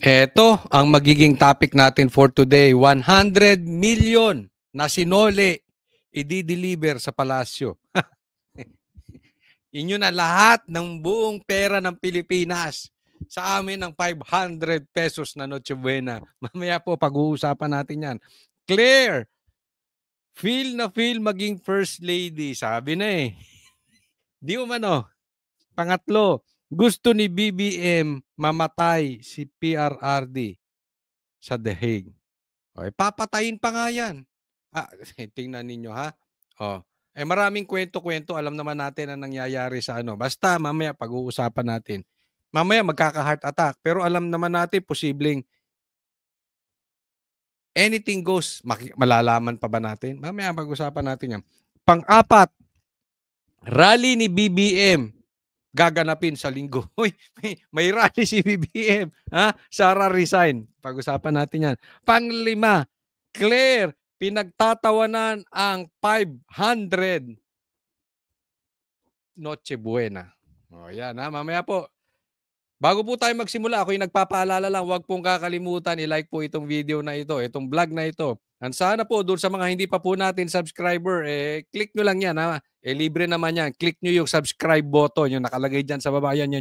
Eto ang magiging topic natin for today. 100 million na sinole i-deliver sa palasyo. Inyo na lahat ng buong pera ng Pilipinas. Sa amin ang 500 pesos na Noche Buena. Mamaya po pag-uusapan natin yan. Claire, feel na feel maging first lady. Sabi na eh. Di umano. Pangatlo, gusto ni BBM mamatay si PRRD sa The Hague. Okay, papatayin pa nga yan. Tingnan ninyo ha. Maraming kwento-kwento. Alam naman natin ang nangyayari sa ano. Basta mamaya pag-uusapan natin. Mamaya magkaka-heart attack. Pero alam naman natin posibleng anything goes. Malalaman pa ba natin? Mamaya pag-usapan natin yan. Pang-apat, rally ni BBM gaganapin sa linggo. Uy, may rally si BBM. Sara resign. Pag-usapan natin yan. Pang-lima, Claire, pinagtatawanan ang 500 Noche Buena. Yan mamaya po. Bago po tayo magsimula, ako'y nagpapaalala lang, huwag pong kakalimutan, i-like po itong video na ito, itong vlog na ito. And sana po, doon sa mga hindi pa po natin subscriber, click nyo lang yan libre naman yan. Click nyo yung subscribe button, yung nakalagay dyan sa baba. Ayun.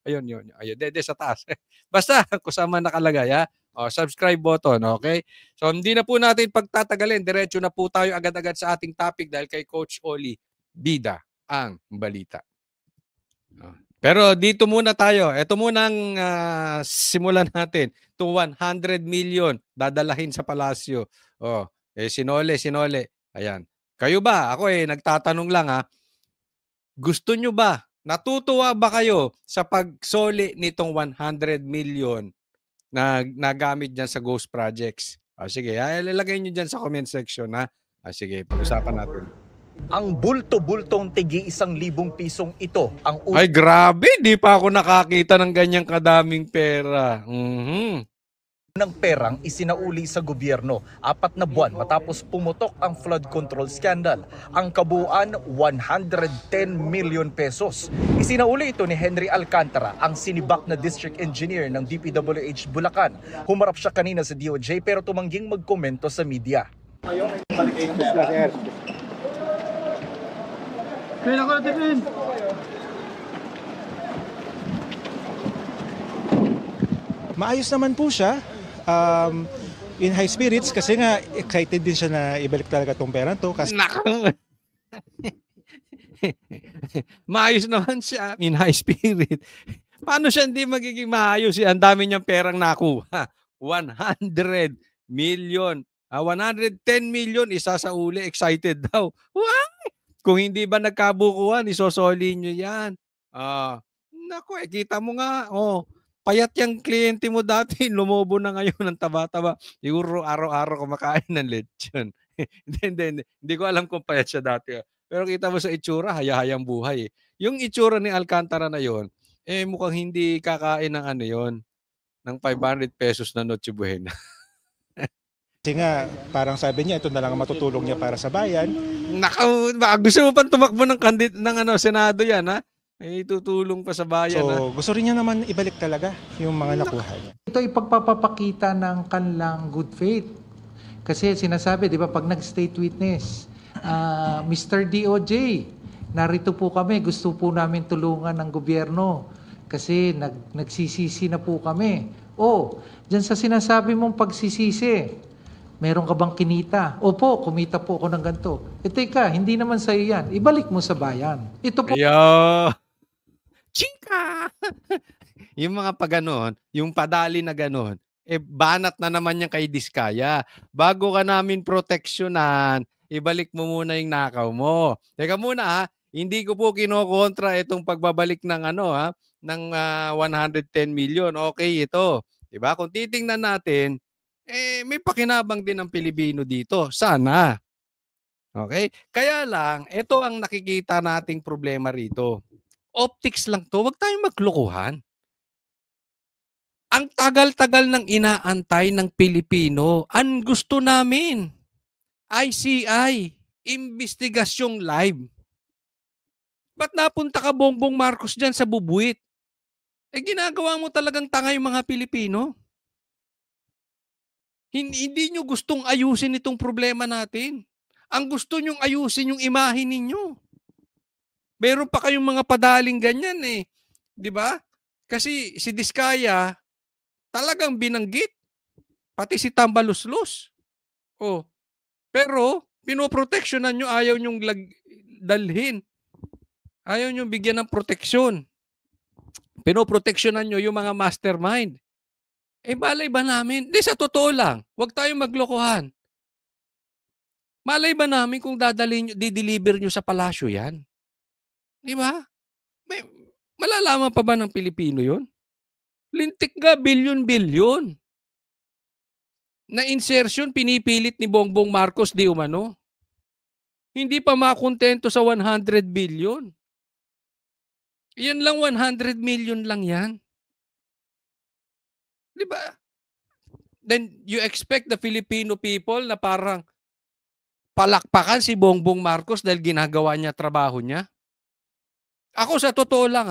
Ayun, sa taas. Basta, kusama nakalagay, subscribe button, okay? So, hindi na po natin pagtatagalin. Diretso na po tayo agad-agad sa ating topic dahil kay Coach Oli, bida ang balita. Pero dito muna tayo. Ito munang simulan natin. To 100 million dadalahin sa palasyo. Sinole. Ayan. Kayo ba? Ako nagtatanong lang Gusto nyo ba? Natutuwa ba kayo sa pagsoli nitong 100 million na nagamit dyan sa Ghost Projects? Sige, ilalagay nyo dyan sa comment section sige, pag-usapan natin. Ang bulto-bultong tigi 1,000 pisong ito ang ay grabe, di pa ako nakakita ng ganyang kadaming pera. Ng perang isinauli sa gobyerno 4 na buwan matapos pumutok ang flood control scandal. Ang kabuuan 110 million pesos. Isinauli ito ni Henry Alcantara, ang sinibak na district engineer ng DPWH Bulacan. Humarap siya kanina sa DOJ pero tumangging magkomento sa media. Maayos naman po siya. In high spirits kasi nga excited din siya na ibalik talaga tong pera to kasi maayos naman siya in high spirit. Paano siya hindi magiging maayos? Ang dami niyang perang nakuha. 100 million. 110 million isa sa uli. Excited daw. Wow! Kung hindi ba nagkabukuhan, isosoli nyo yan. Naku, kita mo nga. Payat yung kliyente mo dati, lumobo na ngayon ng taba-taba. Siguro araw-araw kumakain ng lechon. Hindi ko alam kung payat siya dati. Pero kita mo sa itsura, haya-hayang buhay. Yung itsura ni Alcantara na yon, mukhang hindi kakain ng ng 500 pesos na Noche Buena. Kasi nga, parang sabi niya, ito na lang ang matutulong niya para sa bayan. Gusto mo pang tumakbo ng Senado yan, tutulong pa sa bayan. So, gusto rin niya naman ibalik talaga yung mga nakuha niya. Ito ay pagpapakita ng kanilang good faith. Kasi sinasabi, di ba, pag nag-state witness, Mr. DOJ, narito po kami, gusto po namin tulungan ng gobyerno kasi nagsisisi na po kami. Dyan sa sinasabi mong pagsisisi, meron ka bang kinita? Opo, kumita po ako ng ganito. Teka, hindi naman sa'yo yan. Ibalik mo sa bayan. Ito po. Chika! Yung mga paganon, yung padali na ganon, banat na naman yan kay Diskaya. Bago ka namin proteksyonan, ibalik mo muna yung nakaw mo. Teka muna hindi ko po kinokontra itong pagbabalik ng ng 110 million. Okay ito. Diba? Kung titingnan natin, may pakinabang din ng Pilipino dito. Sana. Okay? Kaya lang, ito ang nakikita nating problema rito. Optics lang to, wag tayong maglokohan. Ang tagal-tagal ng inaantay ng Pilipino, ang gusto namin, ICI, investigasyong live. Ba't napunta ka Bongbong Marcos dyan sa bubuit? Ginagawa mo talagang tanga yung mga Pilipino. Hindi nyo gustong ayusin itong problema natin. Ang gusto nyong ayusin yung imahe ninyo. Meron pa kayong mga padaling ganyan eh. 'Di ba? Kasi si Diskaya talagang binanggit. Pati si Tambaluslos. Oh. Pero pinoproteksyonan nyo, ayaw nyong dalhin. Ayaw nyong bigyan ng proteksyon. Pinoproteksyonan nyo yung mga mastermind. Eh malay ba namin? Di, sa totoo lang, huwag tayong maglokohan. Malay ba namin kung di-deliver nyo sa palasyo yan? Di ba? Malalaman pa ba ng Pilipino yun? Lintik nga, bilyon-bilyon. Na insertion, pinipilit ni Bongbong Marcos di umano. Hindi pa makontento sa 100 billion. Yan lang, 100 million lang yan. Di ba? Then you expect the Filipino people na parang palakpakan si Bongbong Marcos dahil ginagawa niya trabaho niya? Ako sa totoo lang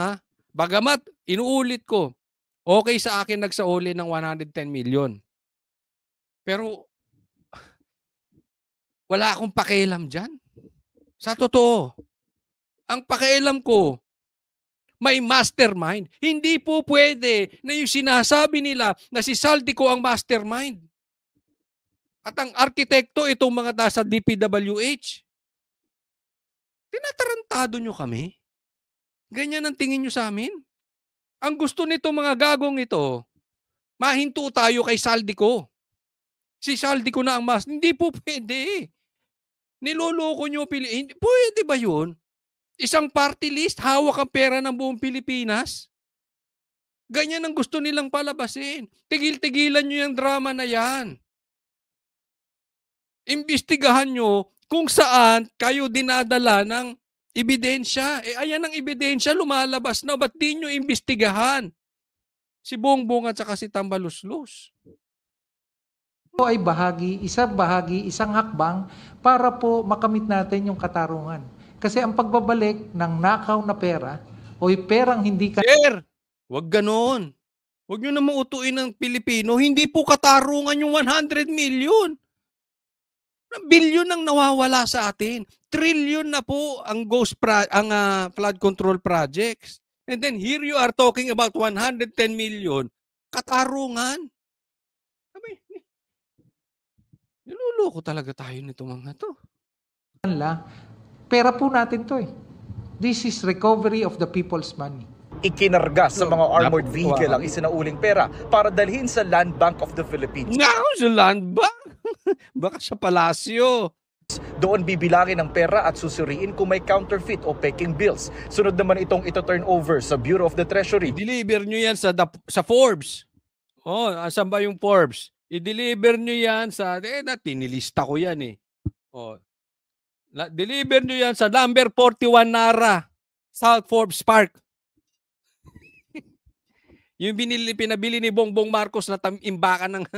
bagamat inuulit ko, okay sa akin nagsauli ng 110 million. Pero wala akong pakialam dyan. Sa totoo. Ang pakialam ko, may mastermind. Hindi po pwede na yung sinasabi nila na si Saldico ang mastermind. At ang arkitekto itong mga nasa DPWH. Tinatarantado nyo kami. Ganyan ang tingin nyo sa amin. Ang gusto nito mga gagong ito, mahinto tayo kay Saldico. Si Saldico na ang Hindi po pwede. Niloloko nyo pwede ba yun? Isang party list, hawak ang pera ng buong Pilipinas? Ganyan ang gusto nilang palabasin. Tigil-tigilan nyo yung drama na yan. Imbestigahan nyo kung saan kayo dinadala ng ebidensya. Ayan ang ebidensya, lumalabas na. Ba't di nyo imbestigahan? Si Bongbong at saka si Tambaluslos. Ito ay isang hakbang para po makamit natin yung katarungan. Kasi ang pagbabalik ng nakaw na pera o yung perang hindi Sir, wag ganon. Wag nyo na mautuin ng Pilipino. Hindi po katarungan yung 100 million. Bilyon ang nawawala sa atin. Trillion na po ang flood control projects. And then here you are talking about 110 million. Katarungan. Niluloko talaga tayo nito mga to. Pera po natin to eh. This is recovery of the people's money. Ikinarga sa mga armored vehicle ang isinauling pera para dalhin sa Land Bank of the Philippines. Nga, sa Land Bank? Baka sa palasyo. Doon bibilangin ang pera at susuriin kung may counterfeit o peking bills. Sunod naman itong ito-turn over sa Bureau of the Treasury. I-deliver nyo yan sa Forbes. Oh, asan ba yung Forbes? I-deliver nyo yan sa... tinilista ko yan eh. Oh. Deliver nyo yan sa number 41 Nara, South Forbes Park. Yung pinabili ni Bongbong Marcos na imbakan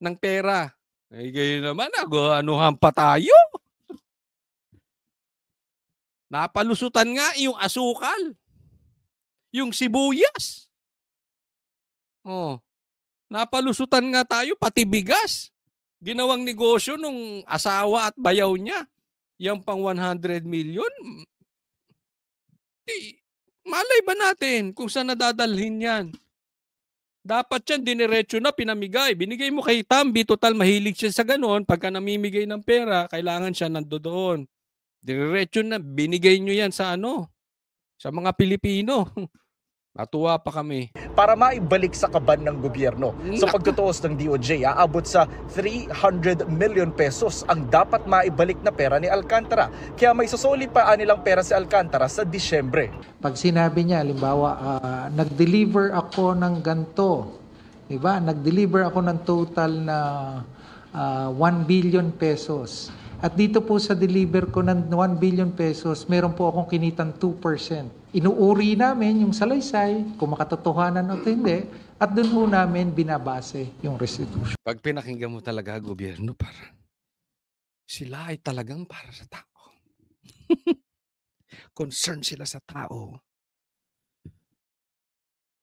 ng pera. Ay, gayon naman, anuhan pa tayo. Napalusutan nga yung asukal. Yung sibuyas. Oh. Napalusutan nga tayo, pati bigas. Ginawang negosyo nung asawa at bayaw niya. Yung pang 100 million. Malay ba natin kung saan nadadalhin yan? Dapat yan, diniretso na, pinamigay. Binigay mo kay Tambi, total mahilig siya sa ganon. Pagka namimigay ng pera, kailangan siya nandoon. Diniretso na, binigay nyo yan sa sa mga Pilipino. Natuwa pa kami. Para maibalik sa kaban ng gobyerno. Sa pagtutuos ng DOJ, aabot sa 300 million pesos ang dapat maibalik na pera ni Alcantara. Kaya may susuli pa nilang pera si Alcantara sa Disyembre. Pag sinabi niya, halimbawa, nag-deliver ako ng ganito, diba? Nag-deliver ako ng total na 1 billion pesos. At dito po sa deliver ko ng 1 billion pesos, meron po akong kinitang 2%. Inuuri namin yung salaysay, kung makatotohanan o hindi, at doon po namin binabase yung restitution. Pag pinakinggan mo talaga gobyerno, sila ay talagang para sa tao. Concern sila sa tao.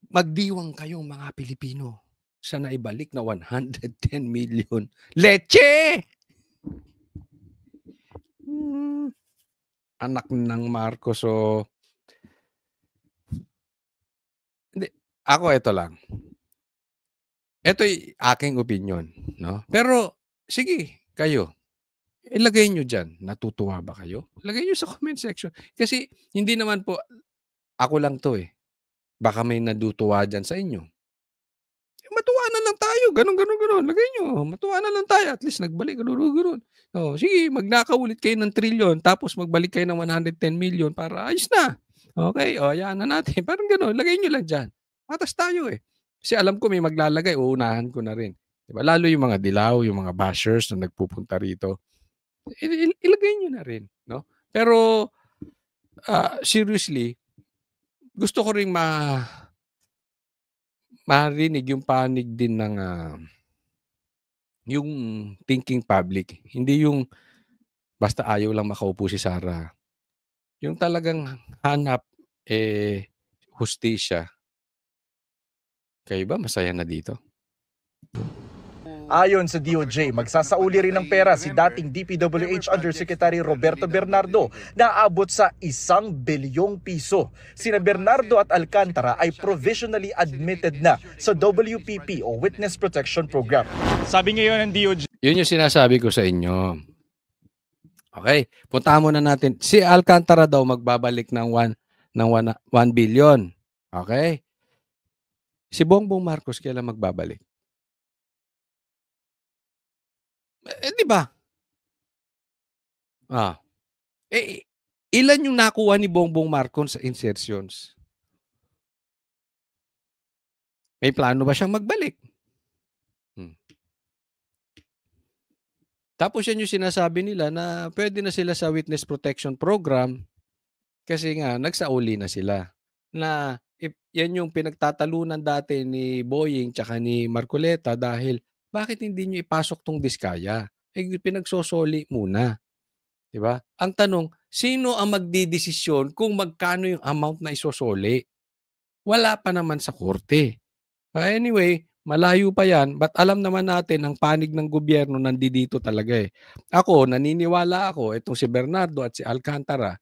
Magdiwang kayong mga Pilipino. sa naibalik na 110 million. Leche! Anak ng Marcos. So, hindi. Ako, ito lang. Ito'y aking opinion. No? Pero, sige, kayo. Ilagay nyo dyan. Natutuwa ba kayo? Ilagay nyo sa comment section. Kasi, hindi naman po, ako lang to eh. Baka may nadutuwa dyan sa inyo. Matuwa na lang tayo. Ganon. Lagay nyo. Matuwa na lang tayo. At least nagbalik. Ganon. Oh, sige, magnakaw ulit kayo ng trilyon. Tapos magbalik kayo ng 110 million para ayos na. Okay, o yan na natin. Parang ganon. Lagay nyo lang dyan. Patas tayo eh. Kasi alam ko may maglalagay. Uunahan ko na rin. Diba? Lalo yung mga dilaw, yung mga bashers na nagpupunta rito. Ilagay nyo na rin. No? Pero, seriously, gusto ko rin marinig yung panig din ng yung thinking public. Hindi yung basta ayaw lang makaupo si Sara. Yung talagang hanap hustisya. Kayo ba masaya na dito? Ayon sa DOJ, magsasauli rin ng pera si dating DPWH Undersecretary Roberto Bernardo na aabot sa 1 bilyong piso. Sina Bernardo at Alcantara ay provisionally admitted na sa WPP o Witness Protection Program. Sabi ngayon ng DOJ. Yun yung sinasabi ko sa inyo. Okay, puntahan muna natin. Si Alcantara daw magbabalik ng 1 billion. Okay? Si Bongbong Marcos kailan magbabalik? Di ba? Ilan yung nakuha ni Bongbong Marcos sa insertions? May plano ba siyang magbalik? Tapos yan yung sinasabi nila na pwede na sila sa Witness Protection Program kasi nga nagsauli na sila. Na yan yung pinagtatalunan dati ni Boying tsaka ni Marcoleta dahil bakit hindi nyo ipasok tong diskaya? Pinagsosoli muna. Diba? Ang tanong, sino ang magdidesisyon kung magkano yung amount na isosoli? Wala pa naman sa korte. Anyway, malayo pa yan, but alam naman natin ang panig ng gobyerno nandito talaga eh. Ako, naniniwala ako, itong si Bernardo at si Alcantara,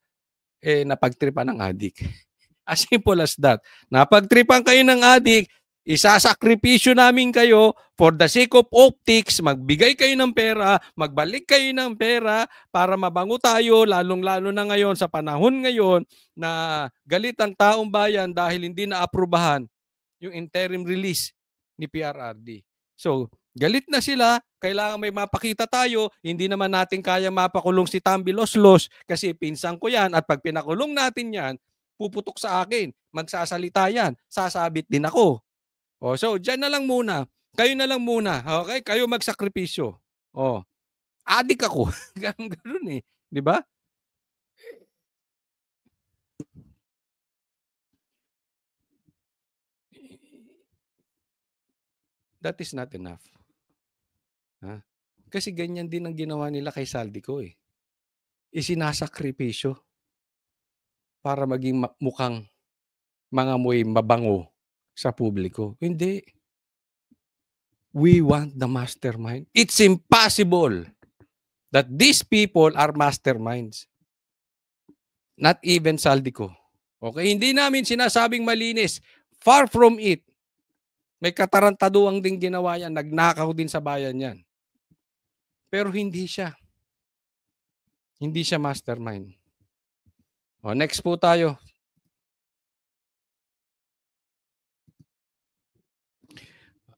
napagtripan ng adik. As simple as that. Napagtripan kayo ng adik, isasakripisyo namin kayo for the sake of optics, magbigay kayo ng pera, magbalik kayo ng pera para mabango tayo, lalong-lalo na ngayon sa panahon ngayon na galit ang taong bayan dahil hindi na-aprubahan yung interim release ni PRRD. So, galit na sila, kailangan may mapakita tayo, hindi naman natin kaya mapakulong si Tambi Loslos kasi pinsan ko yan at pag pinakulong natin yan, puputok sa akin, magsasalita yan, sasabit din ako. So, dyan na lang muna. Kayo na lang muna. Okay? Kayo magsakripisyo. Adik ako. Ganun eh. Di ba? That is not enough. Kasi ganyan din ang ginawa nila kay Saldico eh. Isinasakripisyo para maging mukhang mga muy mabango sa publiko. Hindi. We want the mastermind. It's impossible that these people are masterminds. Not even Saldico. Okay? Hindi namin sinasabing malinis. Far from it. May katarantaduang din ginawa yan. Nagnakaw din sa bayan yan. Pero hindi siya. Hindi siya mastermind. Next po tayo.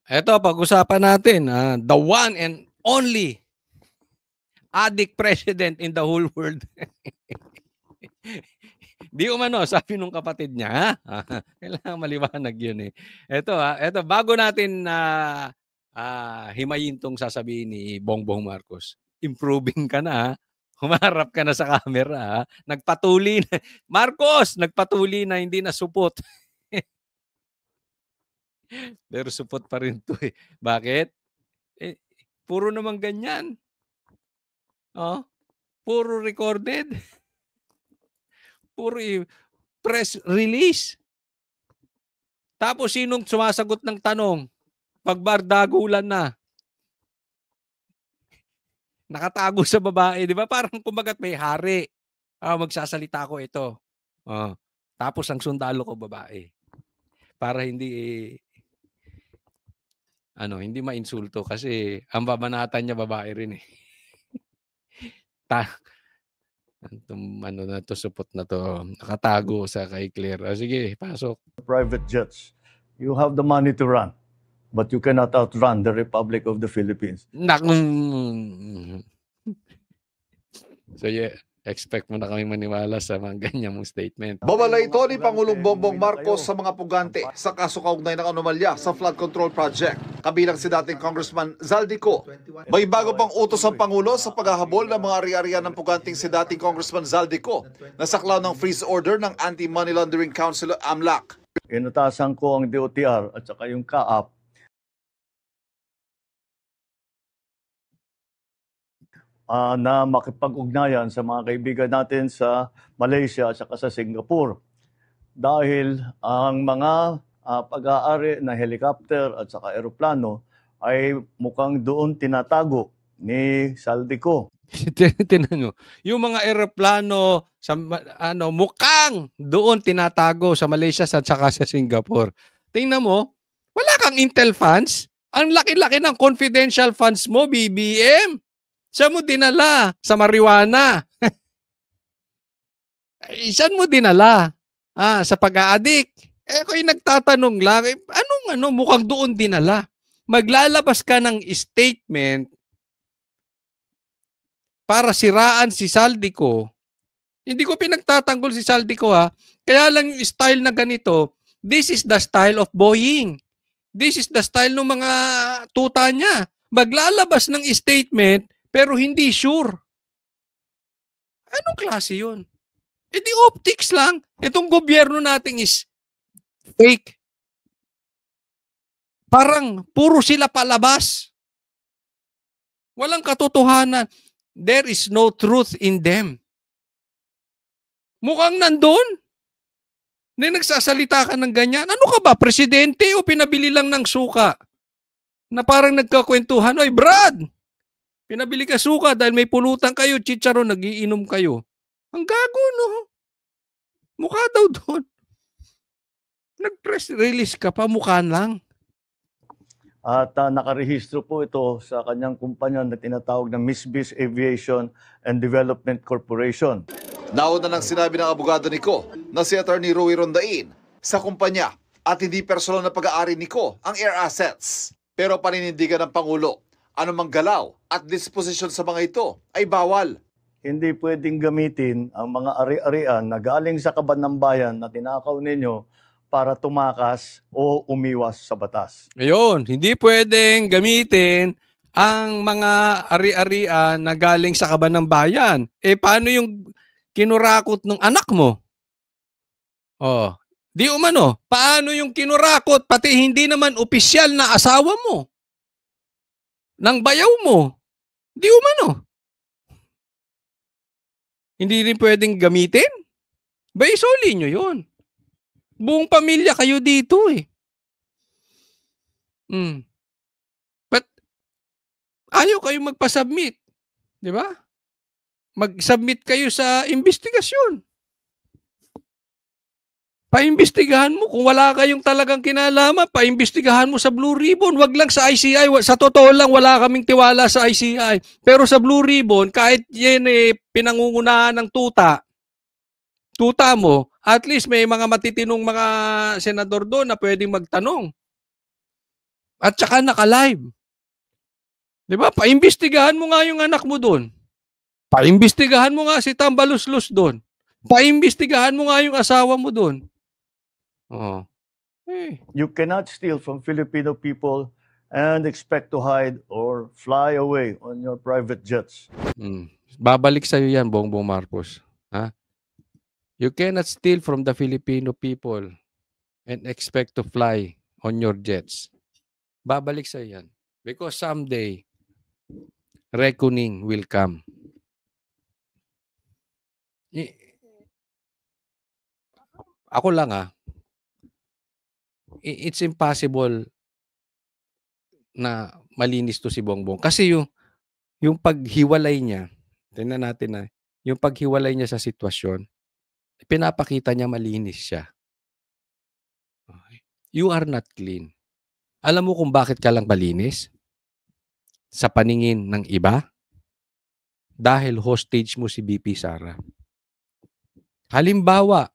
Ito, pag-usapan natin, the one and only addict president in the whole world. Di umano, sabi nung kapatid niya, kailangan maliwanag yun eh. Ito, bago natin himayin tong sasabihin ni Bongbong Marcos, improving ka na, humarap ka na sa camera, nagpatuli na. Marcos, nagpatuli na, hindi na supot. Pero supot pa rin to eh. Bakit? Puro naman ganyan. Puro recorded. Puro press release. Tapos sinong sumasagot ng tanong? pagbardagulan na. Nakatago sa babae, 'di ba? Parang kumbagat may hari. Magsasalita ako ito. Oh. Tapos ang sundalo ko babae. Para hindi mainsulto kasi ang babanatan niya babae rin eh. Na to, supot na to. Nakatago sa kay Claire. Sige, pasok. Private jets. You have the money to run, but you cannot outrun the Republic of the Philippines. So yeah, expect mo na kami maniwala sa mga ganyan mong statement. Babala ito ni Pangulong Bongbong Marcos sa mga pugante sa kaso kaugnay ng anomalya sa flood control project. Kabilang si dating Congressman Zaldico. May bago pang utos ang Pangulo sa paghahabol ng mga ari-arian ng puganting si dating Congressman Zaldico na saklaw ng freeze order ng Anti-Money Laundering Council AMLAC. Inutasan ko ang DOTR at saka yung CAAP na makipag-ugnayan sa mga kaibigan natin sa Malaysia at saka sa Singapore. Dahil ang mga pag-aari na helicopter at saka eroplano ay mukhang doon tinatago ni Zaldico. Tinan nyo, yung mga eroplano sa mukhang doon tinatago sa Malaysia at saka sa Singapore. Tingnan mo, wala kang Intel funds. Ang laki-laki ng confidential funds mo, BBM. Saan mo dinala? Sa marijuana. Saan mo dinala? Sa pag-aadik. Ako'y nagtatanong lang, mukhang doon dinala. Maglalabas ka ng statement para siraan si Zaldico. Hindi ko pinagtatanggol si Zaldico Kaya lang yung style na ganito, this is the style of Boeing. This is the style ng mga tuta niya. Maglalabas ng statement pero hindi sure. Anong klase yun? Di optics lang. Itong gobyerno natin is fake. Parang puro sila palabas. Walang katotohanan. There is no truth in them. Mukhang nandun. Hindi nagsasalita ka ng ganyan. Ano ka ba? Presidente o pinabili lang ng suka? Na parang nagkakwentuhan. Oy, Brad! Pinabili ka suka dahil may pulutan kayo, chicharon, nagiinom kayo. Ang gago, no? Mukha daw doon. Nag-press release ka pa, mukha lang. At nakarehistro po ito sa kanyang kumpanya na tinatawag na Misbis Aviation and Development Corporation. Nauna nang sinabi ng abogado ni Ko na si Attorney Roy Rondain sa kumpanya at hindi personal na pag-aari ni Ko ang air assets. Pero paninindigan ng Pangulo, anumang galaw at disposisyon sa mga ito ay bawal. Hindi pwedeng gamitin ang mga ari-arian na galing sa kaban ng bayan na tinakaw ninyo para tumakas o umiwas sa batas. Ayun, hindi pwedeng gamitin ang mga ari-arian na galing sa kaban ng bayan. Paano yung kinurakot ng anak mo? Di umano. Paano yung kinurakot pati hindi naman opisyal na asawa mo? Ng bayaw mo? Di umano. Hindi rin pwedeng gamitin? Isoli nyo yun. Buong pamilya kayo dito But ayaw kayong magpa-submit. Di ba? Mag-submit kayo sa investigasyon. Paimbestigahan mo. Kung wala kayong talagang kinalaman, paimbestigahan mo sa Blue Ribbon. Wag lang sa ICI. Sa totoo lang, wala kaming tiwala sa ICI. Pero sa Blue Ribbon, kahit yan pinangungunahan ng tuta mo, at least may mga matitinong mga senador doon na pwedeng magtanong. At saka naka-live. Di ba? Paimbestigahan mo nga yung anak mo doon. Paimbestigahan mo nga si Tambaluslos doon. Paimbestigahan mo nga yung asawa mo doon. You cannot steal from Filipino people and expect to hide or fly away on your private jets. Babalik sa'yo yan, Bongbong Marcos. You cannot steal from the Filipino people and expect to fly on your jets. Babalik sa'yo yan. Because someday, reckoning will come. Ako lang it's impossible na malinis to si Bongbong. Kasi yung paghiwalay niya, tingnan natin na, yung paghiwalay niya sa sitwasyon, pinapakita niya malinis siya. Okay. You are not clean. Alam mo kung bakit ka lang malinis? Sa paningin ng iba? Dahil hostage mo si BP Sara. Halimbawa,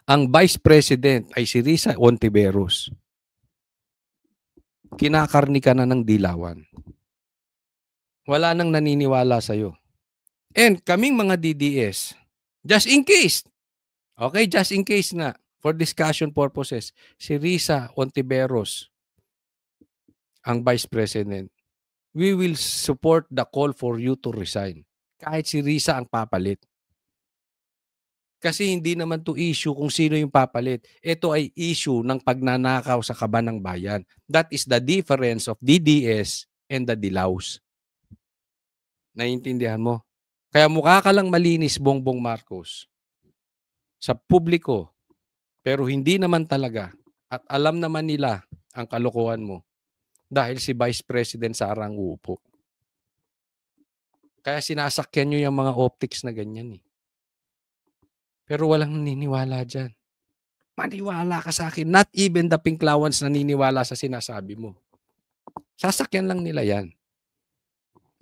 ang Vice President ay si Risa Hontiveros. Kinakarni ka na ng dilawan. Wala nang naniniwala sa'yo. And kaming mga DDS, just in case, okay, just in case nga, for discussion purposes, si Risa Hontiveros, ang Vice President, we will support the call for you to resign. Kahit si Risa ang papalit. Kasi hindi naman to issue kung sino yung papalit. Ito ay issue ng pagnanakaw sa kaban ng bayan. That is the difference of DDS and the Dilaws. Naiintindihan mo? Kaya mukha ka lang malinis, Bongbong Marcos, sa publiko, pero hindi naman talaga. At alam naman nila ang kalokohan mo dahil si Vice President Sara ang uupo. Kaya sinasakyan nyo yung mga optics na ganyan eh. Pero walang naniniwala dyan. Maniwala ka sa akin. Not even the Pinklawans naniniwala sa sinasabi mo. Sasakyan lang nila yan.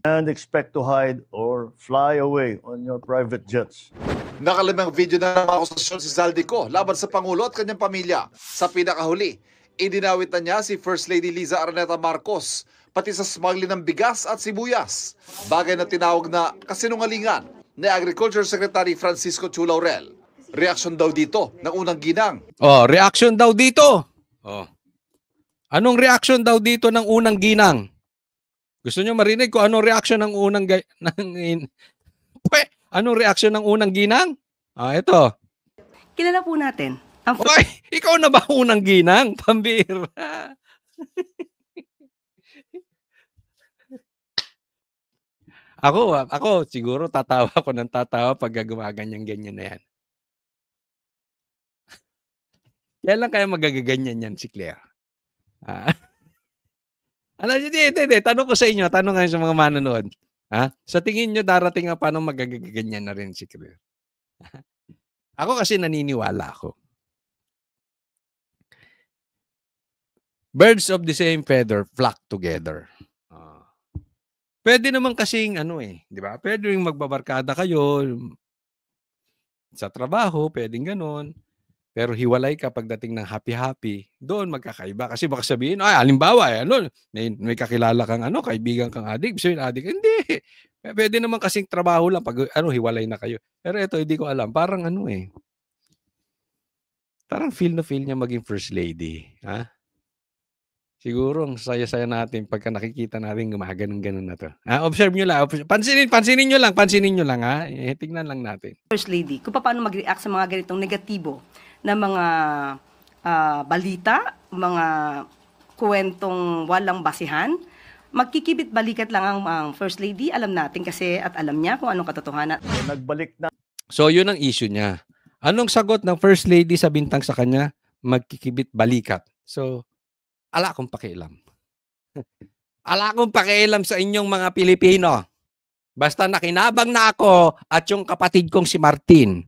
And expect to hide or fly away on your private jets. Nakalimang video na ng mga akusasyon si Zaldico laban sa Pangulo at kanyang pamilya. Sa pinakahuli, idinawit na niya si First Lady Liza Araneta Marcos, pati sa smuggling ng bigas at sibuyas. Bagay na tinawag na kasinungalingan ni Agriculture Secretary Francisco Chu Laurel. Reaksyon daw dito ng unang ginang. Oh, reaction daw dito. Oh. Anong reaction daw dito ng unang ginang? Gusto niyo marinig ko anong reaction ng unang anong reaction ng unang ginang? Ah, ito. Kilala po natin. Oy, ikaw na ba unang ginang? Pambira. Ako siguro tatawa ko ng tatawa pag gumaganyan-ganyan na yan. Kaya lang kaya magaganyan yan si Claire. Hindi. Tanong ko sa inyo, tanong nga sa mga manonood. Sa tingin nyo darating nga paano magaganyan na rin si Claire? Ako kasi naniniwala ako. Birds of the same feather flock together. Pwede naman kasing di ba? Pwede ring magbabarkada kayo sa trabaho, pwedeng ganon. Pero hiwalay ka pagdating ng happy-happy, doon magkakaiba. Kasi baka sabihin, halimbawa, may kakilala kang kaibigan kang adik, so yung adik, hindi. Pwede naman kasing trabaho lang pag hiwalay na kayo. Pero ito, hindi ko alam. Parang parang feel niya maging first lady. Siguro, ang saya-saya natin pagka nakikita natin gumaganon-ganon na to. Observe nyo lang. Pansinin nyo lang. Tingnan lang natin. First Lady, kung paano mag-react sa mga ganitong negatibo na mga balita, mga kwentong walang basihan, magkikibit balikat lang ang First Lady. Alam natin kasi at alam niya kung anong katotohanan. Nagbalik na. So, yun ang issue niya. Anong sagot ng First Lady sa bintang sa kanya? Magkikibit balikat. So, ala akong pakialam. Ala akong pakialam sa inyong mga Pilipino. Basta nakinabang na ako at yung kapatid kong si Martin.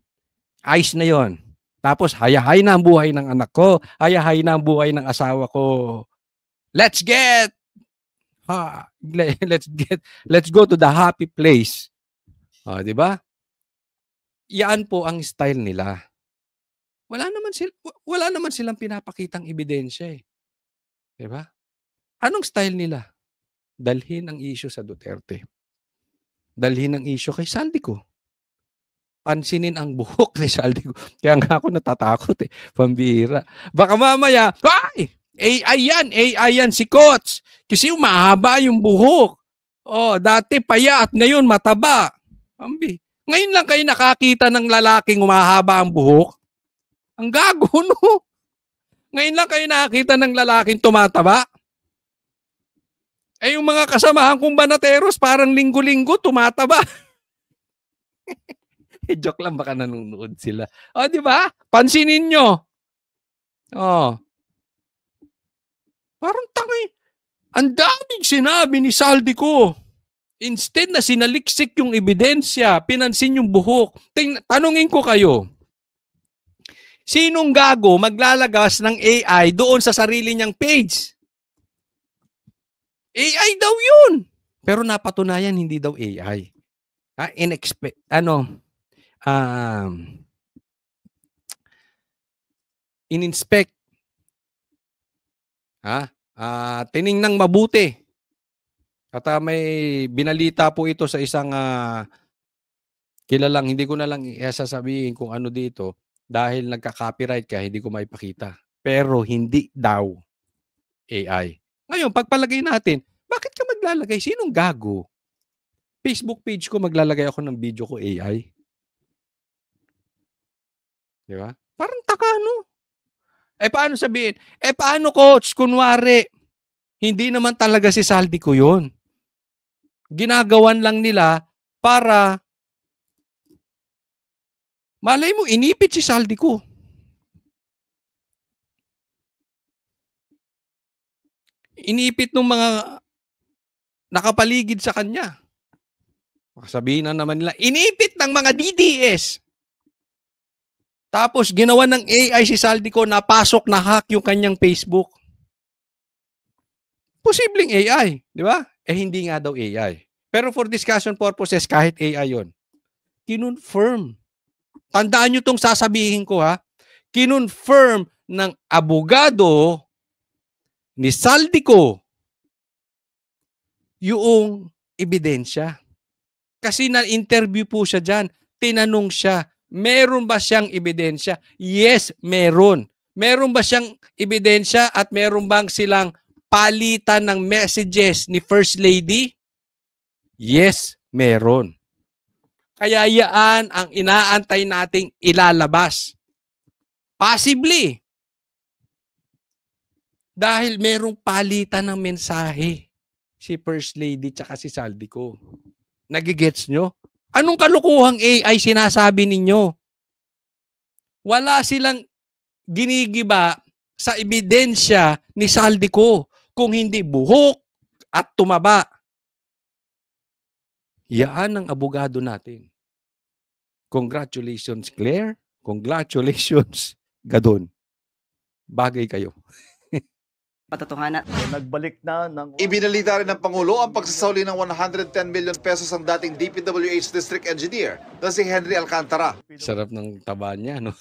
Ayos na yon. Tapos hayahay na ang buhay ng anak ko. Hayahay na ang buhay ng asawa ko. Let's go to the happy place. Di ba? Yan po ang style nila. Wala naman silang pinapakitang ebidensya eh. Diba? Anong style nila? Dalhin ang issue sa Duterte. Dalhin ang issue kay Zaldico. Pansinin ang buhok ni Zaldico. Kaya nga ako natatakot eh. Pambira. Baka mamaya, AI yan si Coach. Kasi mahaba yung buhok. Dati payat, ngayon mataba. Ngayon lang kayo nakakita ng lalaking umahaba ang buhok. Ang gago, no? Ngayon lang kayo nakakita ng lalaking tumataba. Yung mga kasamahan kong banateros, parang linggo-linggo tumataba. Joke lang, baka nanonood sila. Di ba? Pansinin nyo. Parang tanga Ang daming sinabi ni Saldico. Instead na sinaliksik yung ebidensya, pinansin yung buhok. Tanungin ko kayo, sinong gago maglalagas ng AI doon sa sarili niyang page? AI daw yun. Pero napatunayan hindi daw AI. In-inspect. Tiningnang mabuti. At may binalita po ito sa isang kilalang, hindi ko na lang sasabihin kung ano dito dahil nagka-copyright kaya hindi ko maipakita. Pero hindi daw AI. Ngayon, pagpalagay natin, bakit ka maglalagay? Sinong gago? Facebook page ko, maglalagay ako ng video ko AI. Di ba? Parang taka, no? Paano sabihin? Paano, coach? Kunwari, hindi naman talaga si Saldico yun. Ginagawan lang nila para malay mo, inipit si Saldico. Inipit ng mga nakapaligid sa kanya. Sabihin na naman nila, inipit ng mga DDS. Tapos ginawa ng AI si Saldico, napasok na hack yung kanyang Facebook. Posibleng AI, di ba? Hindi nga daw AI. Pero for discussion purposes, kahit AI yon, kinonfirm. Tandaan nyo itong sasabihin ko, ha? Kinonfirm ng abogado ni Saldico yung ebidensya. Kasi na-interview po siya dyan. Tinanong siya, meron ba siyang ebidensya? Yes, meron. Meron ba siyang ebidensya at meron bang silang palitan ng messages ni First Lady? Yes, meron. Kaya yaan ang inaantay nating ilalabas. Possibly. Dahil merong palitan ng mensahe si First Lady tsaka si Saldico. Nagigets nyo? Anong kalukuhang AI sinasabi ninyo? Wala silang ginigiba sa ebidensya ni Saldico kung hindi buhok at tumaba. Yaan ang abogado natin. Congratulations, Claire. Congratulations, Gadon. Bagay kayo. Patotohanan. Nagbalik na ng... Ibinalita rin ng Pangulo ang pagsasauli ng 110 million pesos ang dating DPWH District Engineer na si Henry Alcantara. Sarap ng taba niya, no?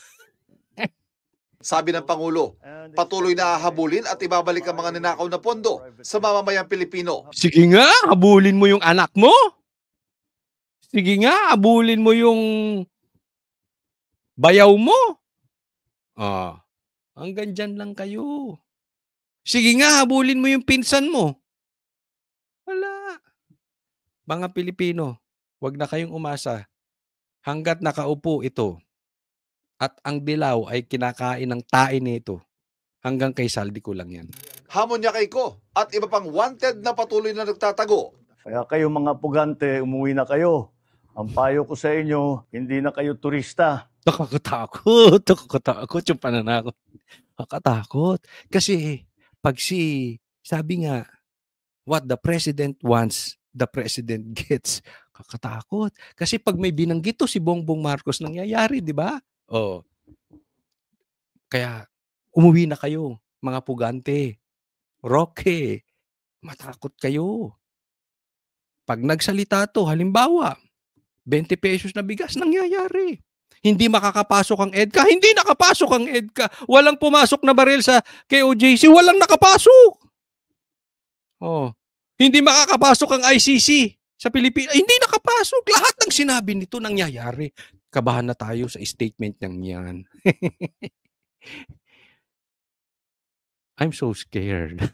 Sabi ng Pangulo, patuloy na hahabulin at ibabalik ang mga ninakaw na pondo sa mamamayang Pilipino. Sige nga, habulin mo yung anak mo. Sige nga, habulin mo yung bayaw mo. Hanggang dyan lang kayo. Sige nga, habulin mo yung pinsan mo. Wala. Mga Pilipino, wag na kayong umasa. Hanggat nakaupo ito at ang dilaw ay kinakain ng tae nito, hanggang kay Saldico lang yan. Hamon niya kay Ko at iba pang wanted na patuloy na nagtatago. Kaya kayo mga pugante, umuwi na kayo. Ang payo ko sa inyo, hindi na kayo turista. Nakakatakot. Nakakatakot yung pananakot. Nakakatakot. Kasi pag sabi nga, what the president wants, the president gets. Kakatakot. Kasi pag may binanggit to si Bongbong Marcos, nangyayari, di ba? Kaya umuwi na kayo, mga pugante. Roque, matakot kayo. Pag nagsalita to, halimbawa, 20 pesos na bigas, nangyayari. Hindi makakapasok ang EDCA. Hindi nakapasok ang EDCA. Walang pumasok na baril sa KOJC. Walang nakapasok. Hindi makakapasok ang ICC sa Pilipinas. Hindi nakapasok. Lahat ng sinabi nito nangyayari. Kabahan na tayo sa statement niyang yan. I'm so scared.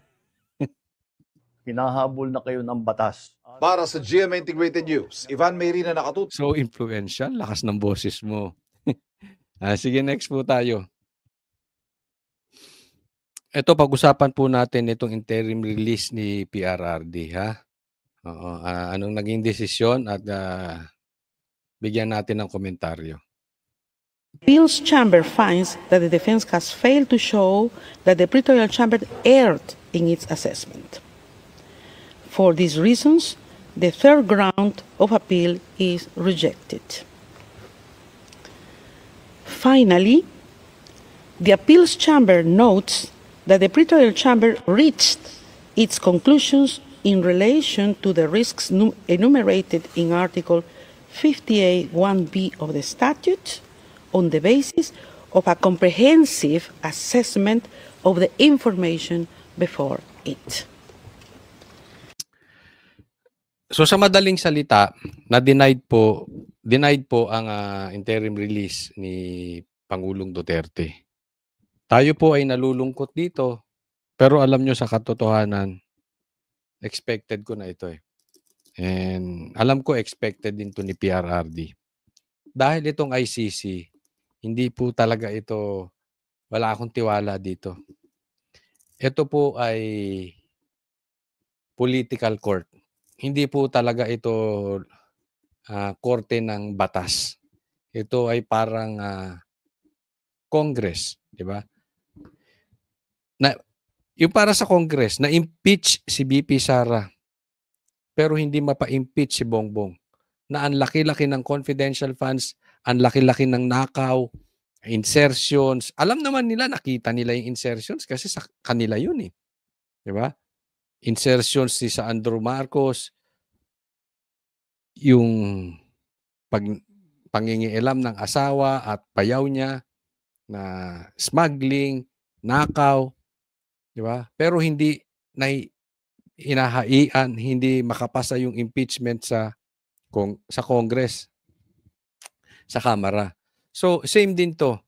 Hinahabol na kayo ng batas. Para sa GMA Integrated News, Ivan Mayrina nakatutok. So influential. Lakas ng boses mo. Sige, next po tayo. Ito, pag-usapan po natin itong interim release ni PRRD, ha? Anong naging desisyon at bigyan natin ng komentaryo. Appeals Chamber finds that the defense has failed to show that the Pretorial Chamber erred in its assessment. For these reasons, the third ground of appeal is rejected. Finally, the appeals chamber notes that the pretrial chamber reached its conclusions in relation to the risks enumerated in Article 58(1)(b) of the statute on the basis of a comprehensive assessment of the information before it. So sa madaling salita, denied po ang interim release ni Pangulong Duterte. Tayo po ay nalulungkot dito, pero alam nyo sa katotohanan, expected ko na ito eh. And alam ko expected din to ni PRRD. Dahil itong ICC, hindi po talaga ito, wala akong tiwala dito. Ito po ay political court. Hindi po talaga ito korte ng batas. Ito ay parang Congress, di ba? Yung para sa Congress, na-impeach si BP Sara, pero hindi mapa-impeach si Bongbong. Na ang laki-laki ng confidential funds, ang laki-laki ng nakaw, insertions. Alam naman nila, nakita nila yung insertions kasi sa kanila yun eh. Di ba? Insertions si sa Andrew Marcos, yung pangingialam ng asawa at payaw niya na smuggling, nakaw, di ba? Pero hindi na hinahaian, hindi makapasa yung impeachment sa Congress, sa Kamara. So, same din to.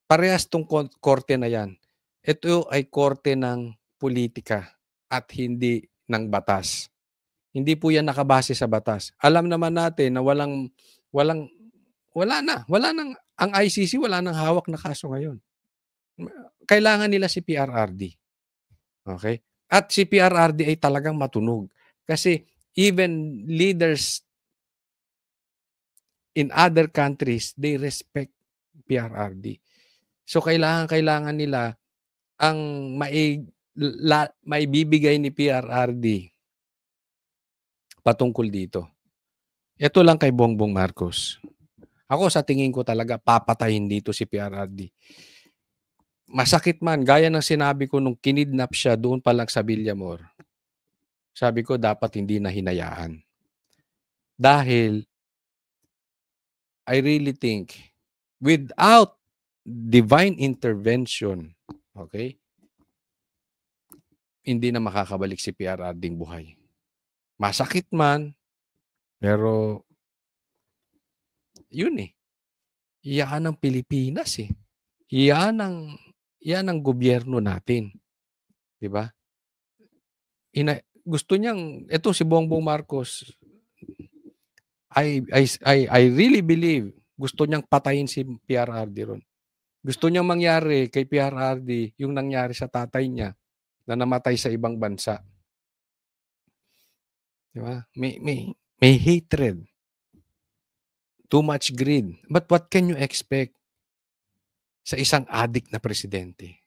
Parehas tong korte na yan. Ito ay korte ng politika at hindi ng batas. Hindi po yan nakabase sa batas. Alam naman natin na wala nang, ang ICC wala nang hawak na kaso ngayon. Kailangan nila si PRRD. Okay? At si PRRD ay talagang matunog. Kasi even leaders in other countries, they respect PRRD. So kailangan nila ang maibibigay ni PRRD patungkol dito. Ito lang kay Bongbong Marcos. Ako sa tingin ko talaga papatayin dito si PRRD. Masakit man, gaya ng sinabi ko nung kinidnap siya doon pa lang sa Villamor. Sabi ko dapat hindi na hinayaan. Dahil I really think without divine intervention, okay, hindi na makakabalik si PRRD buhay. Masakit man, pero yun eh. Iyan ang Pilipinas eh. Iyan ang gobyerno natin. 'Di ba? Gusto niyang ito si Bongbong Marcos. I really believe gusto niyang patayin si PRRD ron. Gusto niyang mangyari kay PRRD yung nangyari sa tatay niya na namatay sa ibang bansa. Diba? May hatred. Too much greed. But what can you expect sa isang addict na presidente?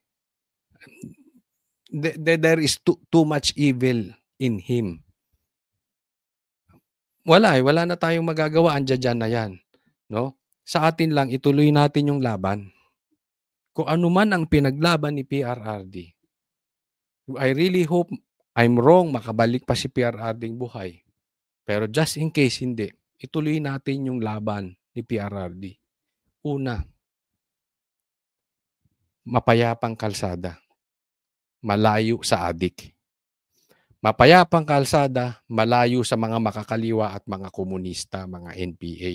There is too much evil in him. Wala na tayong magagawa. Andiyan na yan. No? Sa atin lang, ituloy natin yung laban. Kung ano man ang pinaglaban ni PRRD, I really hope I'm wrong, makabalik pa si PRRD buhay. Pero just in case hindi, ituloy natin yung laban ni PRRD. Una, mapayapang kalsada, malayo sa adik. Mapayapang kalsada, malayo sa mga makakaliwa at mga komunista, mga NPA,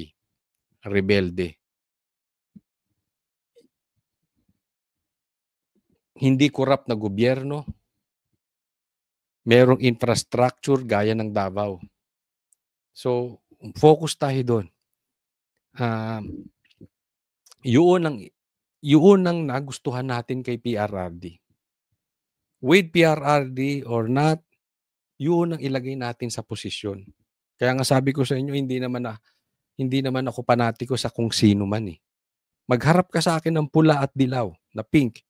rebelde. Hindi korap na gobyerno, merong infrastructure gaya ng Davao. So, focus tayo doon. Yun ang nagustuhan natin kay PRRD. With PRRD or not, yun ang ilagay natin sa posisyon. Kaya nga sabi ko sa inyo, hindi naman ako panatiko sa kung sino man eh. Magharap ka sa akin ng pula at dilaw, na pink,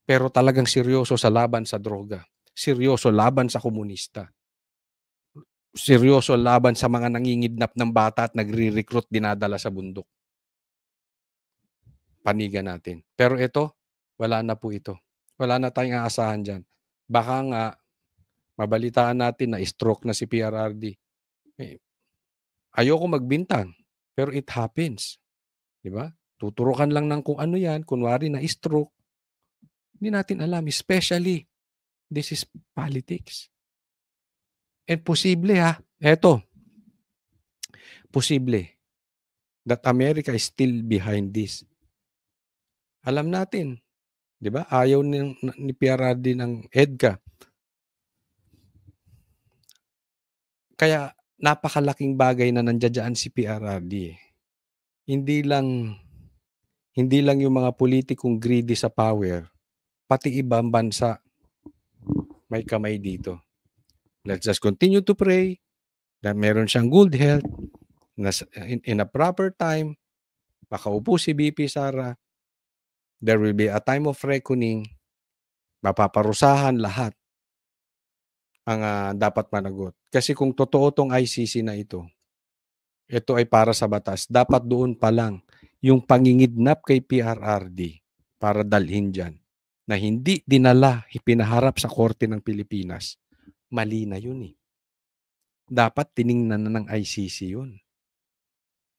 pero talagang seryoso sa laban sa droga. Seryoso laban sa komunista. seryoso laban sa mga nangingidnap ng bata at nagre-recruit dinadala sa bundok. Panigan natin. Pero ito, wala na po ito. Wala na tayong aasahan dyan. Baka nga, mabalitaan natin na stroke na si PRRD. Ayoko magbintang, pero it happens. Di ba? Tuturukan lang ng kung ano yan, kunwari na stroke. Hindi natin alam, especially, this is politics. And posible eto, posible that America is still behind this. Alam natin, di ba? Ayaw ni PRRD ng EDCA. Kaya napakalaking bagay na nandiyan si PRRD. Hindi lang yung mga politikong greedy sa power, pati ibang bansa may kamay dito. Let's just continue to pray na meron siyang good health, na in a proper time, makaupo si BP Sara, there will be a time of reckoning, mapaparusahan lahat ang dapat managot. Kasi kung totoo tong ICC na ito ay para sa batas, dapat doon pa lang yung pangingidnap kay PRRD para dalhin dyan na hindi dinala, ipinaharap sa korte ng Pilipinas. Mali na yun eh. Dapat tiningnan na ng ICC yun.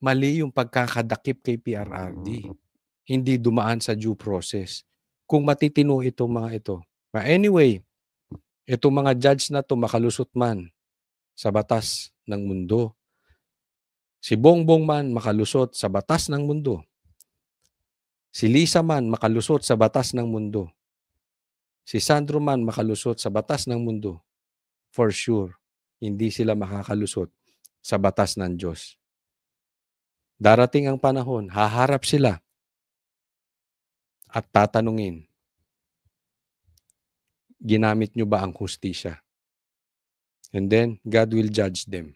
Mali yung pagkakadakip kay PRRD. Hindi dumaan sa due process. Kung matitino itong mga ito. But anyway, itong mga judge na to makalusot man sa batas ng mundo. Si Bongbong man makalusot sa batas ng mundo. Si Lisa man makalusot sa batas ng mundo. Si Sandro man makalusot sa batas ng mundo. For sure, hindi sila makakalusot sa batas ng Diyos. Darating ang panahon, haharap sila at tatanungin, ginamit nyo ba ang hustisya? And then, God will judge them.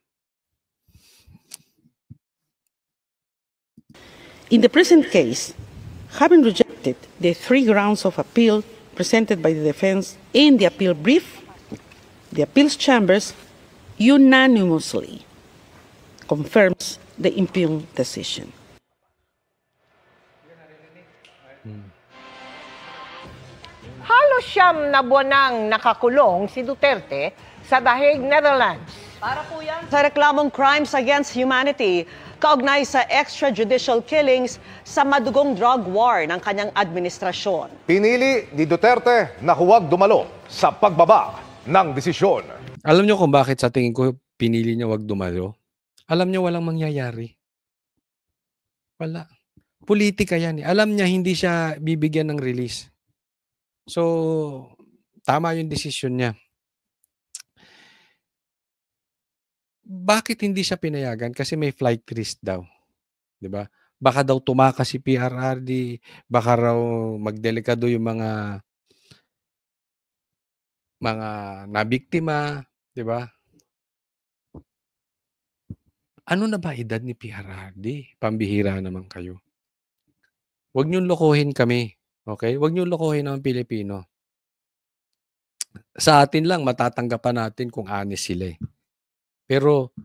In the present case, having rejected the 3 grounds of appeal presented by the defense in the appeal brief, the appeals chambers unanimously confirms the impugned decision. Halos siyam na buwan nang nakakulong si Duterte sa The Hague, Netherlands. Para po yan sa reklamong crimes against humanity, kaugnay sa extrajudicial killings sa madugong drug war ng kanyang administrasyon. Pinili ni Duterte na huwag dumalo sa pagbaba ng desisyon. Alam niyo kung bakit sa tingin ko pinili niya huwag dumalo? Alam niya walang mangyayari. Wala. Politika yan eh. Alam niya hindi siya bibigyan ng release. So, tama yung desisyon niya. Bakit hindi siya pinayagan? Kasi may flight risk daw. 'Di ba? Baka daw tumakas si PRRD, baka raw magdelikado yung mga nabiktima, 'di ba? Ano na ba edad ni PRRD? Pambihira naman kayo. Huwag niyong lokohin kami. Okay? Huwag niyong lokohin ang Pilipino. Sa atin lang, matatanggapan natin kung honest sila eh. Pero,